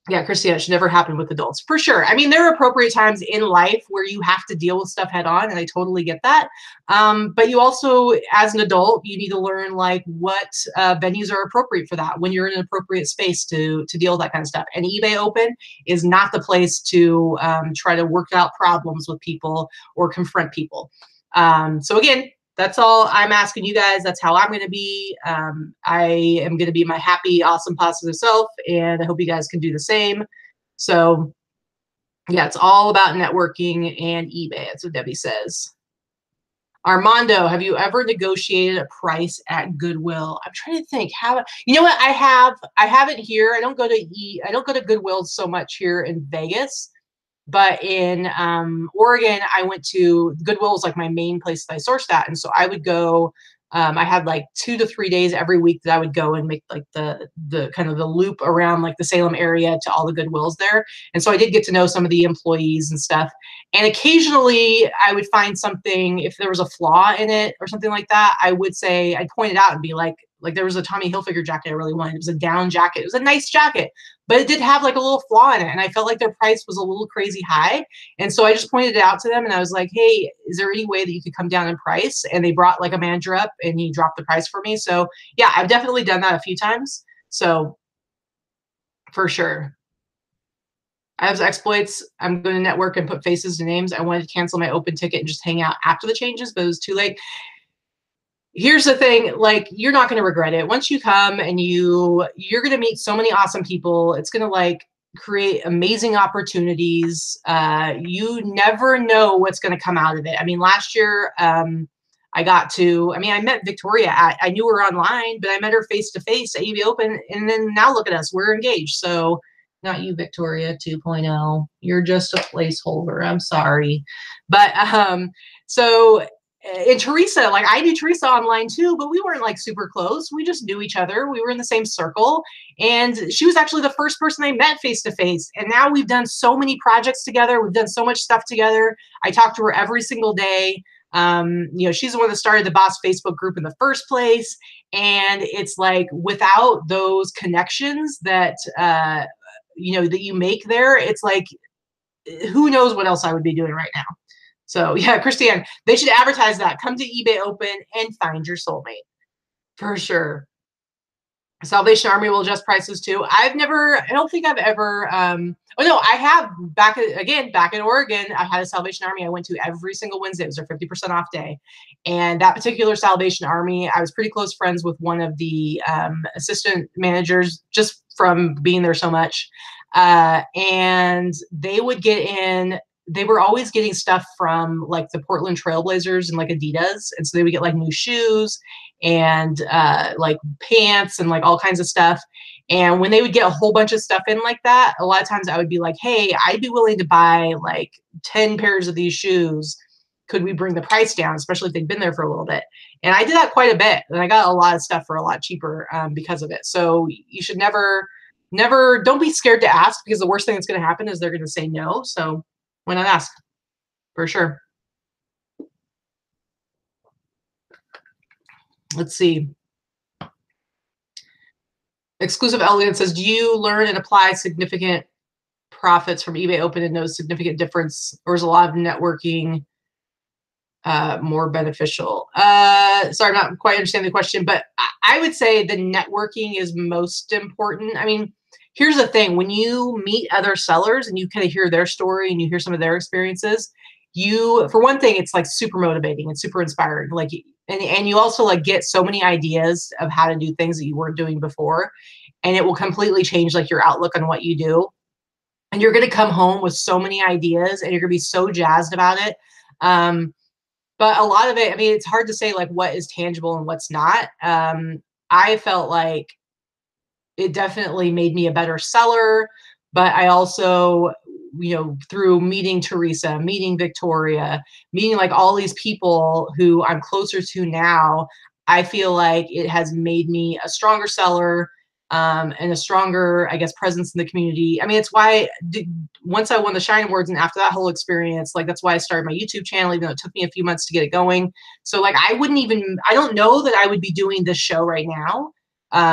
S1: Yeah, Christina, it should never happen with adults, for sure. I mean, there are appropriate times in life where you have to deal with stuff head on, and I totally get that. But you also, as an adult, you need to learn like what venues are appropriate for that when you're in an appropriate space to deal with that kind of stuff. And eBay Open is not the place to try to work out problems with people or confront people. So again, that's all I'm asking you guys. That's how I'm going to be. I am going to be my happy, awesome, positive self, and I hope you guys can do the same. So, yeah, it's all about networking and eBay. That's what Debbie says. Armando, have you ever negotiated a price at Goodwill? I'm trying to think how, you know what, I haven't here. I don't go to Goodwill so much here in Vegas. But in Oregon, I went to Goodwill was like my main place that I sourced at. And so I would go, I had like 2 to 3 days every week that I would go and make like the kind of the loop around like the Salem area to all the Goodwills there. And so I did get to know some of the employees and stuff. And occasionally I would find something, if there was a flaw in it or something like that, I would say, I'd point it out and be like there was a Tommy Hilfiger jacket I really wanted. It was a down jacket. It was a nice jacket, but it did have like a little flaw in it. And I felt like their price was a little crazy high. And so I just pointed it out to them and I was like, hey, is there any way that you could come down in price? And they brought like a manager up and he dropped the price for me. So yeah, I've definitely done that a few times. So for sure. I have exploits. I'm going to network and put faces to names. I wanted to cancel my open ticket and just hang out after the changes, but it was too late. Here's the thing, like, you're not going to regret it. Once you come and you're going to meet so many awesome people. It's going to like create amazing opportunities. You never know what's going to come out of it. I mean, last year, I met Victoria I knew her online, but I met her face to face at eBay Open. And then now look at us, we're engaged. So not you, Victoria 2.0. You're just a placeholder. I'm sorry. But, so and Teresa, like I knew Teresa online too, but we weren't like super close. We just knew each other. We were in the same circle. And she was actually the first person I met face to face. And now we've done so many projects together. We've done so much stuff together. I talk to her every single day. She's the one that started the Boss Facebook group in the first place. And it's like without those connections that, that you make there, it's like, who knows what else I would be doing right now. So yeah, Christiane, they should advertise that. Come to eBay Open and find your soulmate. For sure. Salvation Army will adjust prices too. I don't think I've ever, I have back in Oregon, I had a Salvation Army I went to every single Wednesday. It was their 50% off day. And that particular Salvation Army, I was pretty close friends with one of the assistant managers just from being there so much. And they would get in, they were always getting stuff from like the Portland Trailblazers and like Adidas. And so they would get like new shoes and like pants and like all kinds of stuff. And when they would get a whole bunch of stuff in like that, a lot of times I would be like, hey, I'd be willing to buy like 10 pairs of these shoes. Could we bring the price down, especially if they'd been there for a little bit? And I did that quite a bit. And I got a lot of stuff for a lot cheaper because of it. So you should never, don't be scared to ask, because the worst thing that's going to happen is they're going to say no. So why not ask? For sure. Let's see. Exclusive Elegance says, do you learn and apply significant profits from eBay Open and no significant difference, or is a lot of networking more beneficial? Sorry, I'm not quite understanding the question, but I would say the networking is most important. I mean, here's the thing. When you meet other sellers and you kind of hear their story and you hear some of their experiences, for one thing, it's like super motivating and super inspiring. Like, and you also like get so many ideas of how to do things that you weren't doing before. And it will completely change like your outlook on what you do. And you're going to come home with so many ideas and you're going to be so jazzed about it. But a lot of it, I mean, it's hard to say like what is tangible and what's not. I felt like it definitely made me a better seller, but I also, through meeting Teresa, meeting Victoria, meeting like all these people who I'm closer to now, I feel like it has made me a stronger seller and a stronger, I guess, presence in the community. I mean, it's why once I won the Shine Awards and after that whole experience, like that's why I started my YouTube channel, even though it took me a few months to get it going. So like I don't know that I would be doing this show right now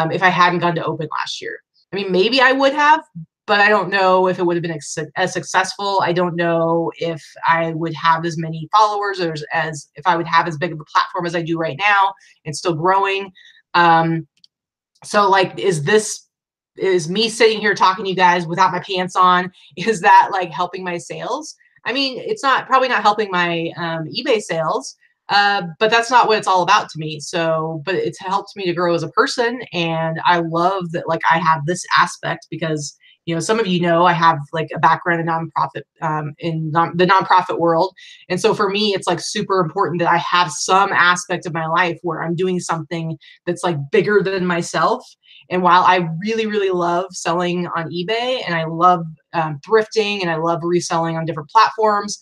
S1: if I hadn't gone to Open last year. I mean, maybe I would have, but I don't know if it would have been as successful. I don't know if I would have as many followers or as if I would have as big of a platform as I do right now and still growing. So like, is me sitting here talking to you guys without my pants on, is that like helping my sales? I mean, it's probably not helping my eBay sales, but that's not what it's all about to me. So, but it's helped me to grow as a person. And I love that, like, I have this aspect because, some of I have like a background in nonprofit, the nonprofit world. And so for me, it's like super important that I have some aspect of my life where I'm doing something that's like bigger than myself. And while I really, really love selling on eBay and I love thrifting and I love reselling on different platforms,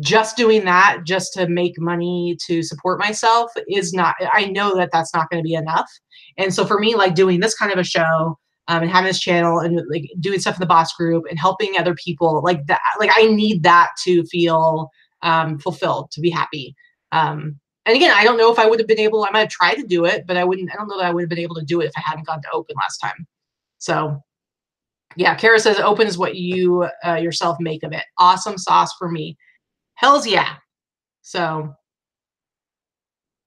S1: just doing that just to make money to support myself is not, I know that that's not going to be enough. And so for me, like doing this kind of a show and having this channel and like doing stuff in the boss group and helping other people like that, like I need that to feel fulfilled, to be happy. And again, I don't know if I would have been able, I might have tried to do it, but I don't know that I would have been able to do it if I hadn't gone to open last time. So yeah, Kara says open is what you yourself make of it. Awesome sauce for me. Hells yeah. So,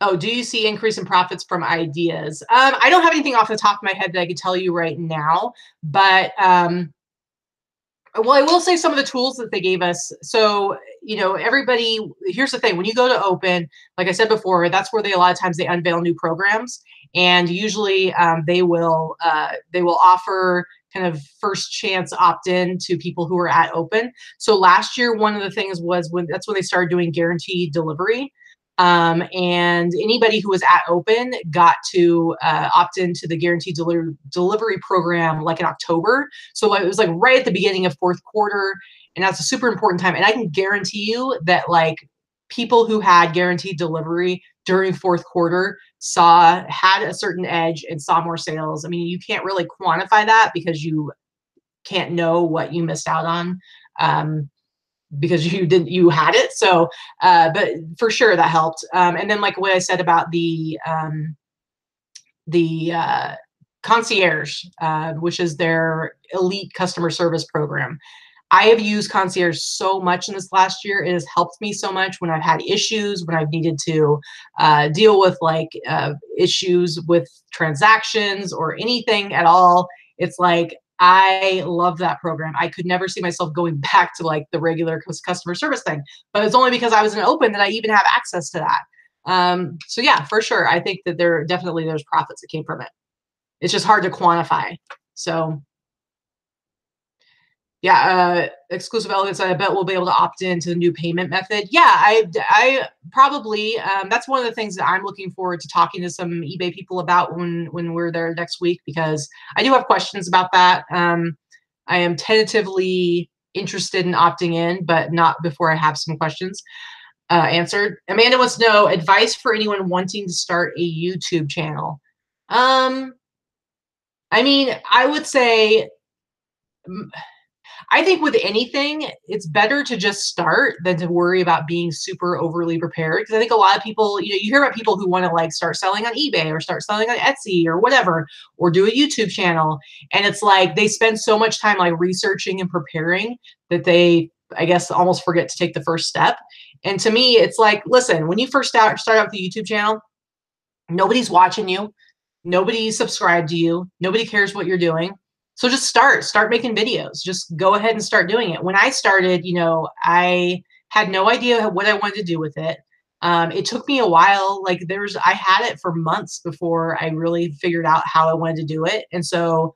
S1: oh, do you see increase in profits from ideas? I don't have anything off the top of my head that I could tell you right now, but well, I will say some of the tools that they gave us. So, everybody, here's the thing. When you go to open, like I said before, that's where a lot of times they unveil new programs. And usually they will offer kind of first chance opt-in to people who are at open. So last year, one of the things was that's when they started doing guaranteed delivery. And anybody who was at open got to opt into the guaranteed delivery program like in October. So it was like right at the beginning of fourth quarter. And that's a super important time. And I can guarantee you that like people who had guaranteed delivery during fourth quarter had a certain edge and saw more sales. I mean, you can't really quantify that because you can't know what you missed out on. Because you had it. So, but for sure that helped. And then like what I said about the concierge, which is their elite customer service program. I have used concierge so much in this last year. It has helped me so much when I've had issues, when I've needed to deal with like issues with transactions or anything at all. It's like, I love that program. I could never see myself going back to like the regular customer service thing, but it's only because I was in open that I even have access to that. So yeah, for sure. I think that there's profits that came from it. It's just hard to quantify. So yeah, exclusive elements. I bet we'll be able to opt into the new payment method. Yeah, I probably, that's one of the things that I'm looking forward to talking to some eBay people about when we're there next week, because I do have questions about that. I am tentatively interested in opting in, but not before I have some questions answered. Amanda wants to know advice for anyone wanting to start a YouTube channel. I mean, I would say, I think with anything, it's better to just start than to worry about being super overly prepared. Because I think a lot of people, you hear about people who want to like start selling on eBay or start selling on Etsy or whatever, or do a YouTube channel. And it's like they spend so much time like researching and preparing that they, I guess, almost forget to take the first step. And to me, it's like, listen, when you first start out with the YouTube channel, nobody's watching you. Nobody's subscribed to you. Nobody cares what you're doing. So just start making videos. Just go ahead and start doing it. When I started, I had no idea what I wanted to do with it. It took me a while. Like I had it for months before I really figured out how I wanted to do it. And so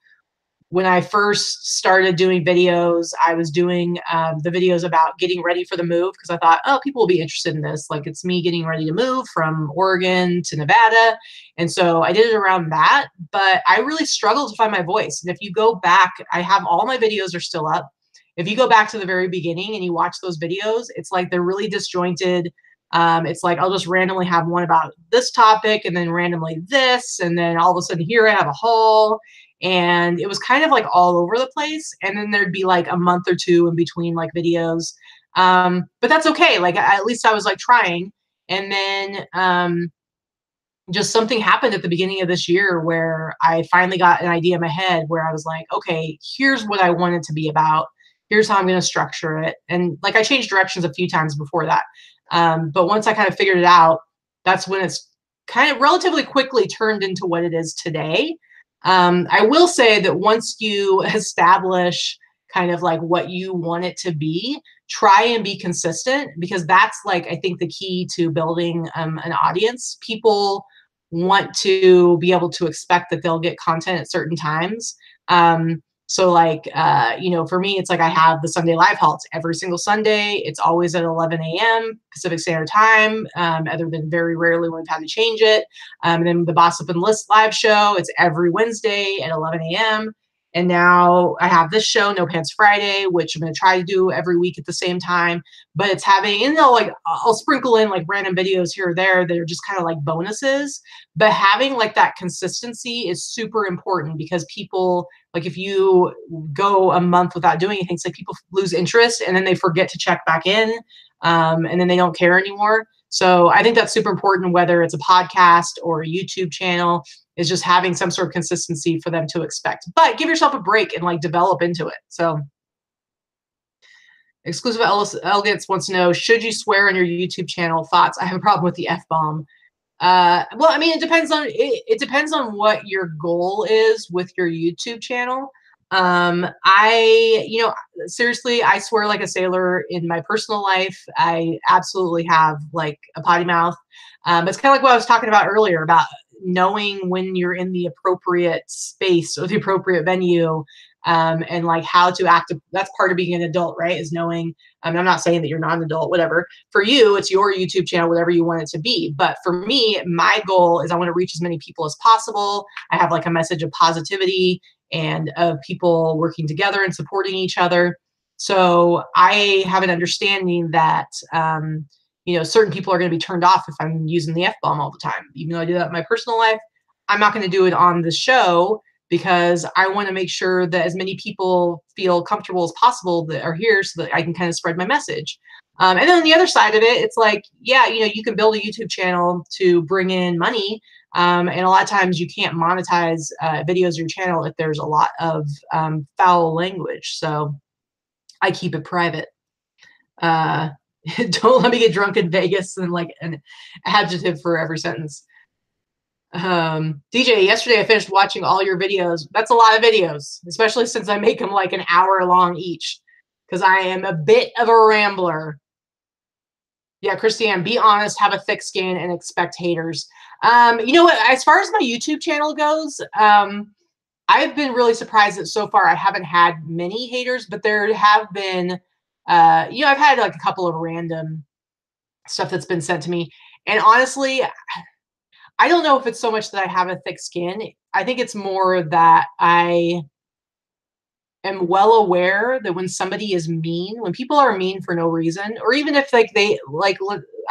S1: when I first started doing videos, I was doing the videos about getting ready for the move because I thought, oh, people will be interested in this. Like it's me getting ready to move from Oregon to Nevada. And so I did it around that, but I really struggled to find my voice. And if you go back, I have all my videos are still up. If you go back to the very beginning and you watch those videos, it's like they're really disjointed. It's like I'll just randomly have one about this topic and then randomly this. And then all of a sudden here I have a haul. And it was kind of like all over the place. And then there'd be like a month or two in between like videos. But that's okay. Like at least I was like trying. And then just something happened at the beginning of this year where I finally got an idea in my head where I was like, okay, here's what I want it to be about. Here's how I'm going to structure it. And like I changed directions a few times before that. But once I kind of figured it out, that's when it's kind of relatively quickly turned into what it is today. I will say that once you establish kind of like what you want it to be, try and be consistent, because that's like, I think, the key to building an audience. People want to be able to expect that they'll get content at certain times. So like, for me, it's like I have the Sunday live halts every single Sunday. It's always at 11 a.m. Pacific Standard Time, other than very rarely when we've had to change it. And then the Boss Up and List live show, it's every Wednesday at 11 a.m. And now I have this show, No Pants Friday, which I'm going to try to do every week at the same time. But it's having, and like I'll sprinkle in like random videos here or there that are just kind of like bonuses. But having like that consistency is super important, because people, like if you go a month without doing anything, it's like people lose interest and then they forget to check back in, and then they don't care anymore. So I think that's super important, whether it's a podcast or a YouTube channel, is just having some sort of consistency for them to expect. But give yourself a break and like develop into it. So Exclusive Elegance wants to know, should you swear on your YouTube channel? Thoughts? I have a problem with the F-bomb. Well, I mean, it depends on what your goal is with your YouTube channel. Seriously, I swear like a sailor in my personal life. I absolutely have like a potty mouth. It's kind of like what I was talking about earlier about knowing when you're in the appropriate space or the appropriate venue, and like how to act. That's part of being an adult, right? Is knowing. I'm not saying that you're not an adult, whatever. For you, it's your YouTube channel, whatever you want it to be. But for me, my goal is I want to reach as many people as possible. I have like a message of positivity and of people working together and supporting each other. So I have an understanding that, certain people are going to be turned off if I'm using the F-bomb all the time. Even though I do that in my personal life, I'm not going to do it on the show, because I want to make sure that as many people feel comfortable as possible that are here, so that I can kind of spread my message. And then on the other side of it, it's like, yeah, you can build a YouTube channel to bring in money. And a lot of times you can't monetize videos of your channel if there's a lot of foul language. So I keep it private. Don't let me get drunk in Vegas and like an adjective for every sentence. DJ, yesterday I finished watching all your videos. That's a lot of videos, especially since I make them like an hour long each, because I am a bit of a rambler. Yeah, Christiane, be honest, have a thick skin, and expect haters. You know what? As far as my YouTube channel goes, I've been really surprised that so far I haven't had many haters, but there have been, I've had like a couple of random stuff that's been sent to me. And honestly, I don't know if it's so much that I have a thick skin. I think it's more that I am well aware that when somebody is mean, when people are mean for no reason, or even if like they like,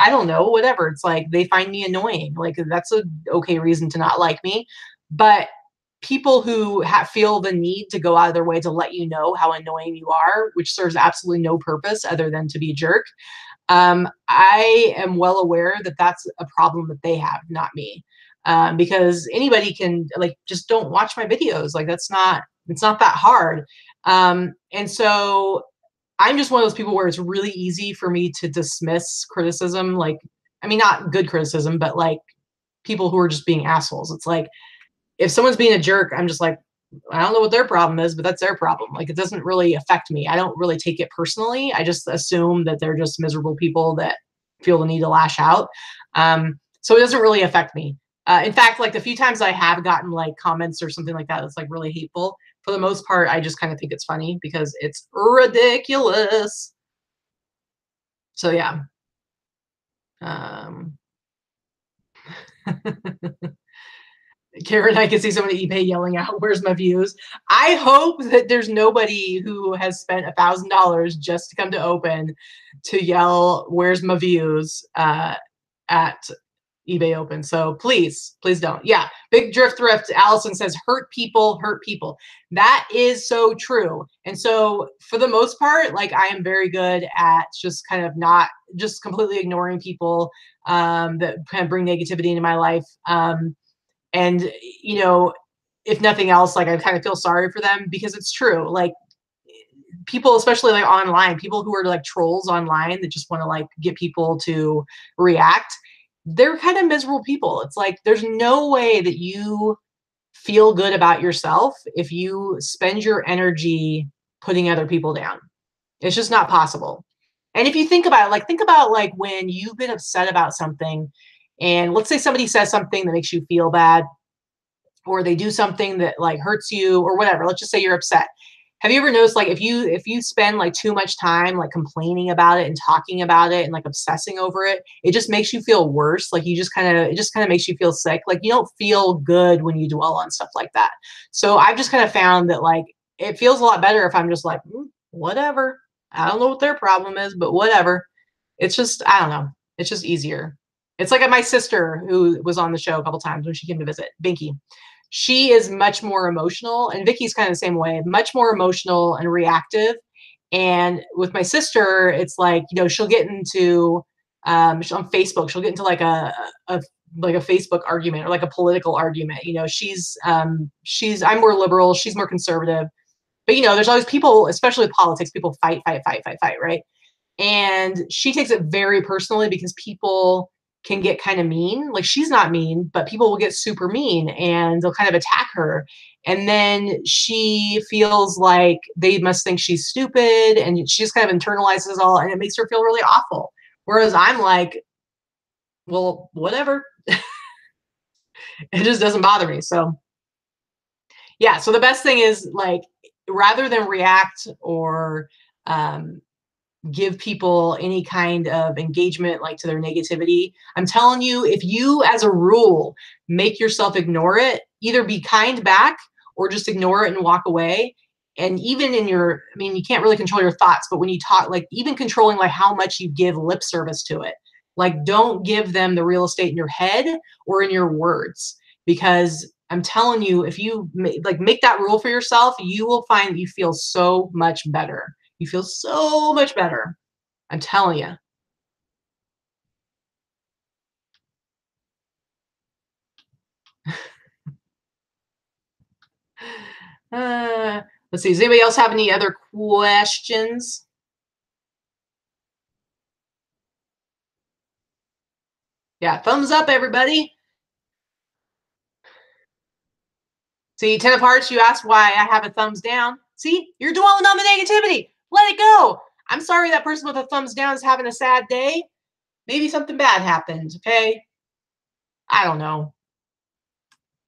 S1: I don't know, whatever, it's like they find me annoying. Like that's a okay reason to not like me. But people who feel the need to go out of their way to let you know how annoying you are, which serves absolutely no purpose other than to be a jerk. I am well aware that that's a problem that they have, not me. Because anybody can like, just don't watch my videos. Like it's not that hard. And so I'm just one of those people where it's really easy for me to dismiss criticism. Like, I mean, not good criticism, but like people who are just being assholes. It's like, if someone's being a jerk, I'm just like, I don't know what their problem is, but that's their problem. Like, it doesn't really affect me. I don't really take it personally. I just assume that they're just miserable people that feel the need to lash out. So it doesn't really affect me. In fact, like the few times I have gotten like comments or something like that, that's like really hateful. For the most part, I just kind of think it's funny because it's ridiculous. So yeah. Karen, I can see somebody eBay yelling out, "Where's my views?" I hope that there's nobody who has spent $1,000 just to come to open to yell, "Where's my views?" At eBay open. So please, please don't. Yeah. Big Drift Thrift. Allison says, hurt people, hurt people. That is so true. And so for the most part, like I am very good at just kind of not just completely ignoring people that kind of bring negativity into my life. And, you know, if nothing else, like I kind of feel sorry for them because it's true. Like people, especially like online, people who are like trolls online that just want to like get people to react, they're kind of miserable people. It's like there's no way that you feel good about yourself if you spend your energy putting other people down. It's just not possible. And if you think about it, like think about like when you've been upset about something and let's say somebody says something that makes you feel bad or they do something that like hurts you or whatever. Let's just say you're upset. Have you ever noticed like if you spend like too much time like complaining about it and talking about it and like obsessing over it, it just makes you feel worse. Like you just kind of it just kind of makes you feel sick. Like you don't feel good when you dwell on stuff like that. So I've just kind of found that like it feels a lot better if I'm just like whatever. I don't know what their problem is, but whatever. It's just I don't know. It's just easier. It's like my sister who was on the show a couple times when she came to visit, Binky. She is much more emotional, and Vicky's kind of the same way, much more emotional and reactive. And with my sister, it's like, you know, she'll get into on Facebook, she'll get into like a Facebook argument or like a political argument. You know, she's I'm more liberal, she's more conservative. But you know, there's always people, especially with politics, people fight, fight, fight, fight, fight, right? And she takes it very personally because people can get kind of mean. Like she's not mean, but people will get super mean and they'll kind of attack her. And then she feels like they must think she's stupid and she just kind of internalizes all and it makes her feel really awful. Whereas I'm like, well, whatever. It just doesn't bother me. So yeah. So the best thing is like rather than react or give people any kind of engagement like to their negativity. I'm telling you, if you as a rule make yourself ignore it, either be kind back or just ignore it and walk away. And even in your, I mean, you can't really control your thoughts, but when you talk, like even controlling like how much you give lip service to it, like don't give them the real estate in your head or in your words, because I'm telling you, if you like make that rule for yourself, you will find that you feel so much better. You feel so much better. I'm telling you. Let's see. Does anybody else have any other questions? Yeah, thumbs up, everybody. See, 10 of hearts, you asked why I have a thumbs down. See, you're dwelling on the negativity. Let it go. I'm sorry that person with a thumbs down is having a sad day. Maybe something bad happened, okay? I don't know.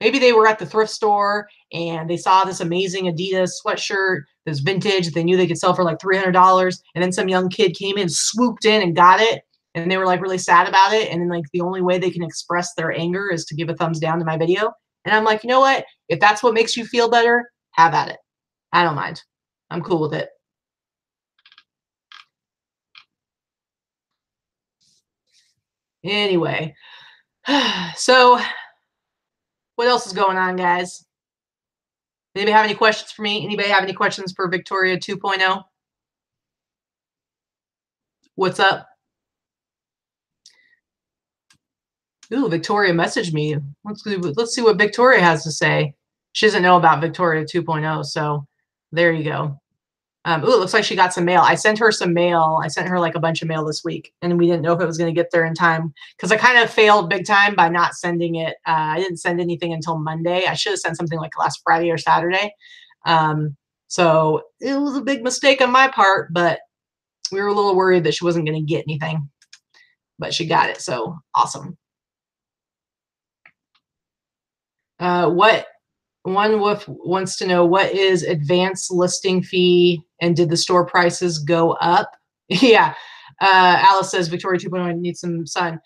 S1: Maybe they were at the thrift store and they saw this amazing Adidas sweatshirt that's vintage. They knew they could sell for like $300. And then some young kid came in, swooped in and got it. And they were like really sad about it. And then like the only way they can express their anger is to give a thumbs down to my video. And I'm like, you know what? If that's what makes you feel better, have at it. I don't mind. I'm cool with it. Anyway, so what else is going on, guys? Anybody have any questions for me? Anybody have any questions for Victoria 2.0? What's up? Ooh, Victoria messaged me. Let's see what Victoria has to say. She doesn't know about Victoria 2.0, so there you go. Ooh, it looks like she got some mail. I sent her some mail. I sent her like a bunch of mail this week, and we didn't know if it was going to get there in time because I kind of failed big time by not sending it. I didn't send anything until Monday. I should have sent something like last Friday or Saturday. So it was a big mistake on my part, but we were a little worried that she wasn't going to get anything, but she got it. So awesome. What one wants to know, what is advanced listing fee and did the store prices go up? Yeah. Alice says Victoria 2.0 needs some sun.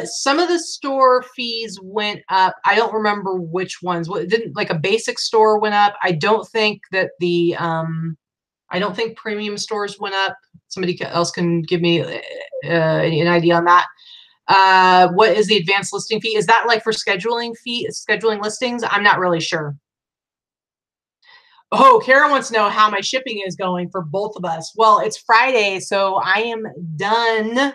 S1: Some of the store fees went up. I don't remember which ones. What didn't, like a basic store went up. I don't think that the I don't think premium stores went up. Somebody else can give me an idea on that. What is the advanced listing fee? Is that like for scheduling listings? I'm not really sure. Oh, Kara wants to know how my shipping is going for both of us. Well, it's Friday, so I am done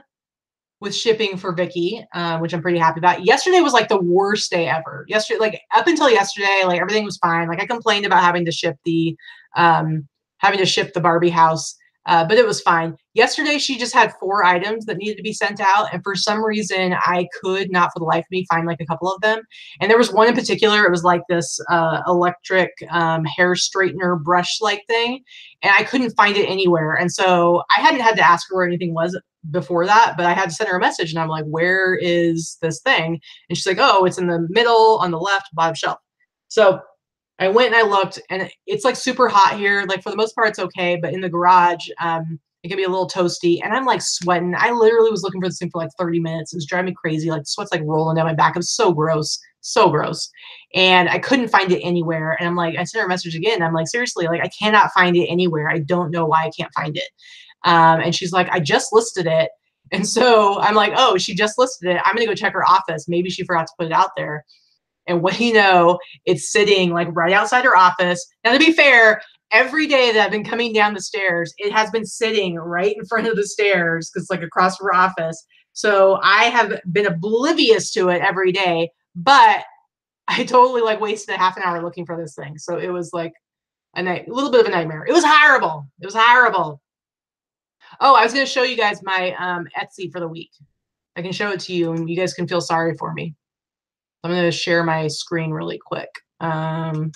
S1: with shipping for Vicky, which I'm pretty happy about. Yesterday was like the worst day ever. Yesterday, like up until yesterday, like everything was fine. Like I complained about having to ship the Barbie house, but it was fine. Yesterday, she just had 4 items that needed to be sent out, and for some reason, I could not for the life of me find like a couple of them. And there was one in particular. It was like this electric hair straightener brush like thing, and I couldn't find it anywhere. And so I hadn't had to ask her where anything was before that, but I had to send her a message, and I'm like, "Where is this thing?" And she's like, "Oh, it's in the middle on the left bottom shelf." So I went and I looked, and it's like super hot here. Like for the most part, it's okay, but in the garage, it can be a little toasty, and I'm like sweating. I literally was looking for this thing for like 30 minutes. It was driving me crazy. Like sweat's like rolling down my back. It was so gross, so gross. And I couldn't find it anywhere. And I'm like, I sent her a message again. I'm like, seriously, like I cannot find it anywhere. I don't know why I can't find it. And she's like, I just listed it. And so I'm like, oh, she just listed it. I'm gonna go check her office. Maybe she forgot to put it out there. And what do you know, it's sitting like right outside her office. Now, to be fair, every day that I've been coming down the stairs, it has been sitting right in front of the stairs because it's like across from her office. So I have been oblivious to it every day, but I totally like wasted a half an hour looking for this thing. So it was like a little bit of a nightmare. It was horrible. It was horrible. Oh, I was going to show you guys my Etsy for the week. I can show it to you and you guys can feel sorry for me. I'm going to share my screen really quick. Here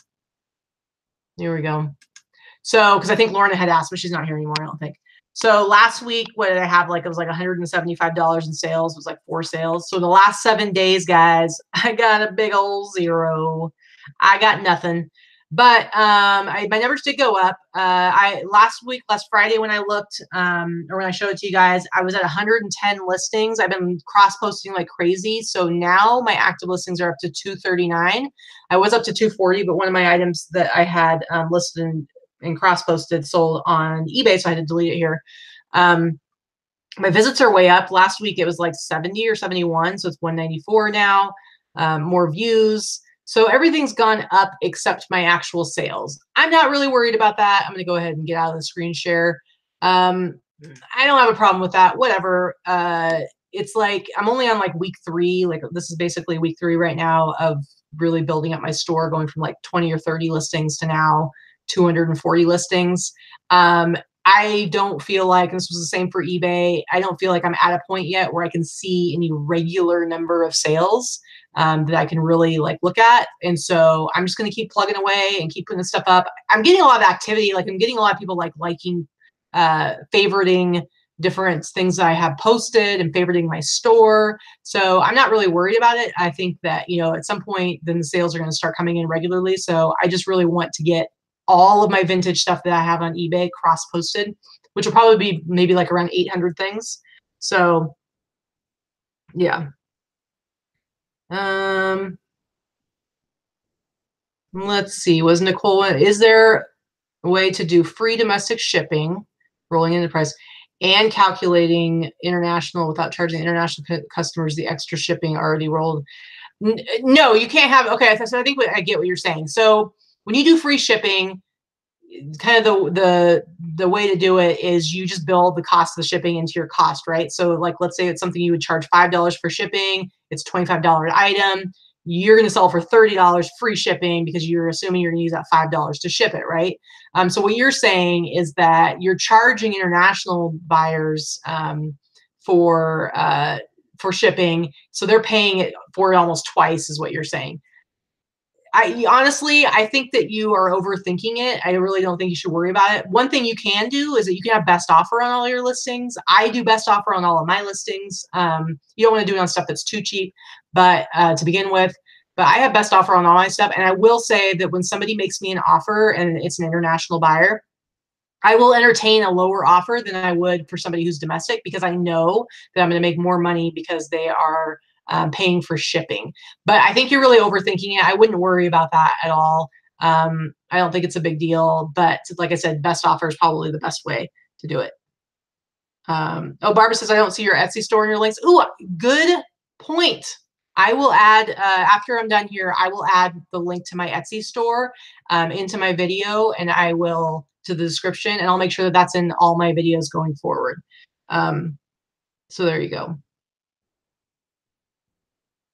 S1: we go. So, because I think Lorna had asked, but she's not here anymore, I don't think. So last week, what did I have? Like, it was like $175 in sales. It was like 4 sales. So the last 7 days, guys, I got a big old 0. I got nothing. But my numbers did go up. Last Friday when I looked, or when I showed it to you guys, I was at 110 listings. I've been cross-posting like crazy. So now my active listings are up to 239. I was up to 240, but one of my items that I had listed and cross-posted sold on eBay, so I had to delete it here. My visits are way up. Last week it was like 70 or 71, so it's 194 now. More views. So everything's gone up except my actual sales. I'm not really worried about that. I'm going to go ahead and get out of the screen share. I don't have a problem with that. Whatever. It's like I'm only on like week 3. Like this is basically week 3 right now of really building up my store, going from like 20 or 30 listings to now 240 listings. I don't feel like, this was the same for eBay, I don't feel like I'm at a point yet where I can see any regular number of sales that I can really like look at. And so I'm just going to keep plugging away and keep putting this stuff up. I'm getting a lot of activity. Like I'm getting a lot of people like liking, favoriting different things that I have posted and favoriting my store. So I'm not really worried about it. I think that, you know, at some point then the sales are going to start coming in regularly. So I just really want to get all of my vintage stuff that I have on eBay cross-posted, which will probably be maybe like around 800 things. So yeah. Let's see. Was Nicole, is there a way to do free domestic shipping, rolling in the price, and calculating international without charging international customers the extra shipping already rolled? No, you can't have. Okay, so I think I get what you're saying. So when you do free shipping, kind of the way to do it is you just build the cost of the shipping into your cost, right? So like, let's say it's something you would charge $5 for shipping. It's $25 item. You're going to sell for $30 free shipping because you're assuming you're going to use that $5 to ship it, right? So what you're saying is that you're charging international buyers for shipping, so they're paying it for it almost twice, is what you're saying. Honestly, I think that you are overthinking it. I really don't think you should worry about it. One thing you can do is that you can have best offer on all your listings. I do best offer on all of my listings. You don't want to do it on stuff that's too cheap, but to begin with. But I have best offer on all my stuff. And I will say that when somebody makes me an offer and it's an international buyer, I will entertain a lower offer than I would for somebody who's domestic, because I know that I'm going to make more money because they are paying for shipping. But I think you're really overthinking it. I wouldn't worry about that at all. I don't think it's a big deal, but like I said, best offer is probably the best way to do it. Oh, Barbara says, I don't see your Etsy store in your links. Ooh, good point. I will add, after I'm done here, I will add the link to my Etsy store into my video, and I will to the description, and I'll make sure that that's in all my videos going forward. So there you go.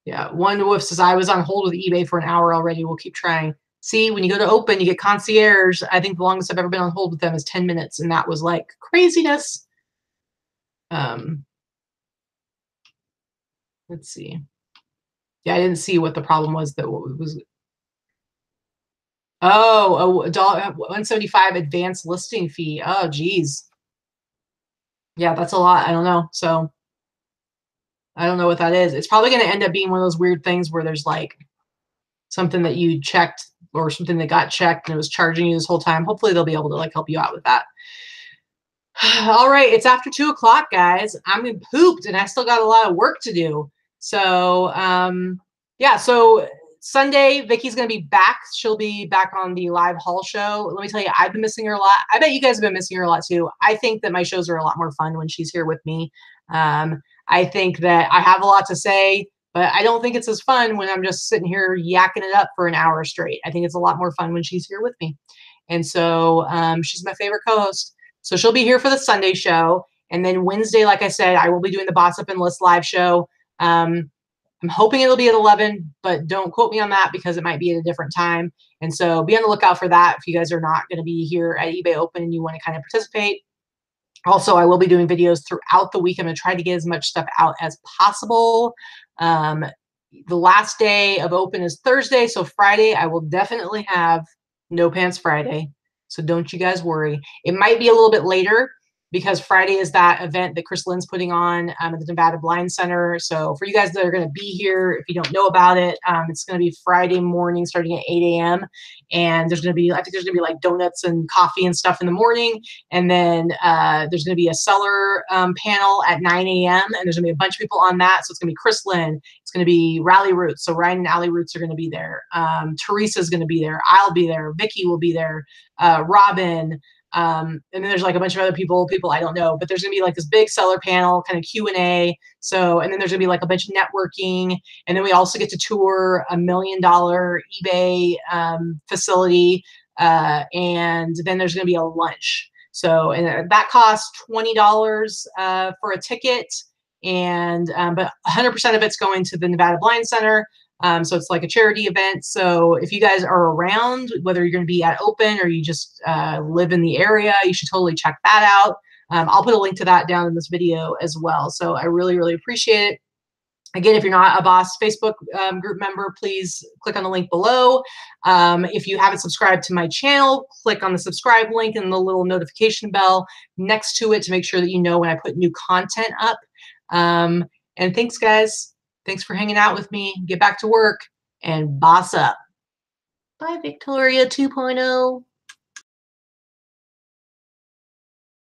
S1: Yeah, one Wolf says, I was on hold with eBay for an hour already. We'll keep trying. See, when you go to open, you get concierge. I think the longest I've ever been on hold with them is 10 minutes, and that was like craziness. Let's see. Yeah, I didn't see what the problem was that was. Oh, a $175 advanced listing fee. Oh, geez. Yeah, that's a lot. I don't know. So I don't know what that is. It's probably going to end up being one of those weird things where there's like something that you checked or something that got checked and it was charging you this whole time. Hopefully they'll be able to like help you out with that. All right, it's after 2 o'clock, guys. I'm pooped and I still got a lot of work to do. So yeah, so Sunday, Vicky's gonna be back. She'll be back on the live haul show. Let me tell you, I've been missing her a lot. I bet you guys have been missing her a lot too. I think that my shows are a lot more fun when she's here with me. I think that I have a lot to say, but I don't think it's as fun when I'm just sitting here yakking it up for an hour straight. I think it's a lot more fun when she's here with me. And so she's my favorite co-host. So she'll be here for the Sunday show. And then Wednesday, like I said, I will be doing the Boss Up and List live show. I'm hoping it'll be at 11, but don't quote me on that because it might be at a different time. And so be on the lookout for that if you guys are not going to be here at eBay Open and you want to kind of participate. Also, I will be doing videos throughout the week. I'm going to try to get as much stuff out as possible. The last day of Open is Thursday. So Friday, I will definitely have No Pants Friday. So don't you guys worry. It might be a little bit later because Friday is that event that Chris Lynn's putting on at the Nevada Blind Center. So for you guys that are going to be here, if you don't know about it, it's going to be Friday morning starting at 8 a.m. And there's going to be, I think there's going to be like donuts and coffee and stuff in the morning. And then there's going to be a seller panel at 9 a.m. And there's going to be a bunch of people on that. So it's going to be Chris Lynn. It's going to be Rally Roots. So Ryan and Allie Roots are going to be there. Teresa's going to be there. I'll be there. Vicky will be there. Robin. And then there's like a bunch of other people I don't know, but there's gonna be like this big seller panel kind of Q&A. So, and then there's gonna be like a bunch of networking. And then we also get to tour $1 million eBay facility. And then there's gonna be a lunch. So, and that costs $20 for a ticket. And, but 100% of it's going to the Nevada Blind Center. So it's like a charity event. So if you guys are around, whether you're going to be at Open or you just live in the area, you should totally check that out. I'll put a link to that down in this video as well. So I really, really appreciate it. Again, if you're not a Boss Facebook group member, please click on the link below. If you haven't subscribed to my channel, click on the subscribe link and the little notification bell next to it to make sure that you know when I put new content up. And thanks, guys. Thanks for hanging out with me. Get back to work and boss up. Bye, Victoria 2.0.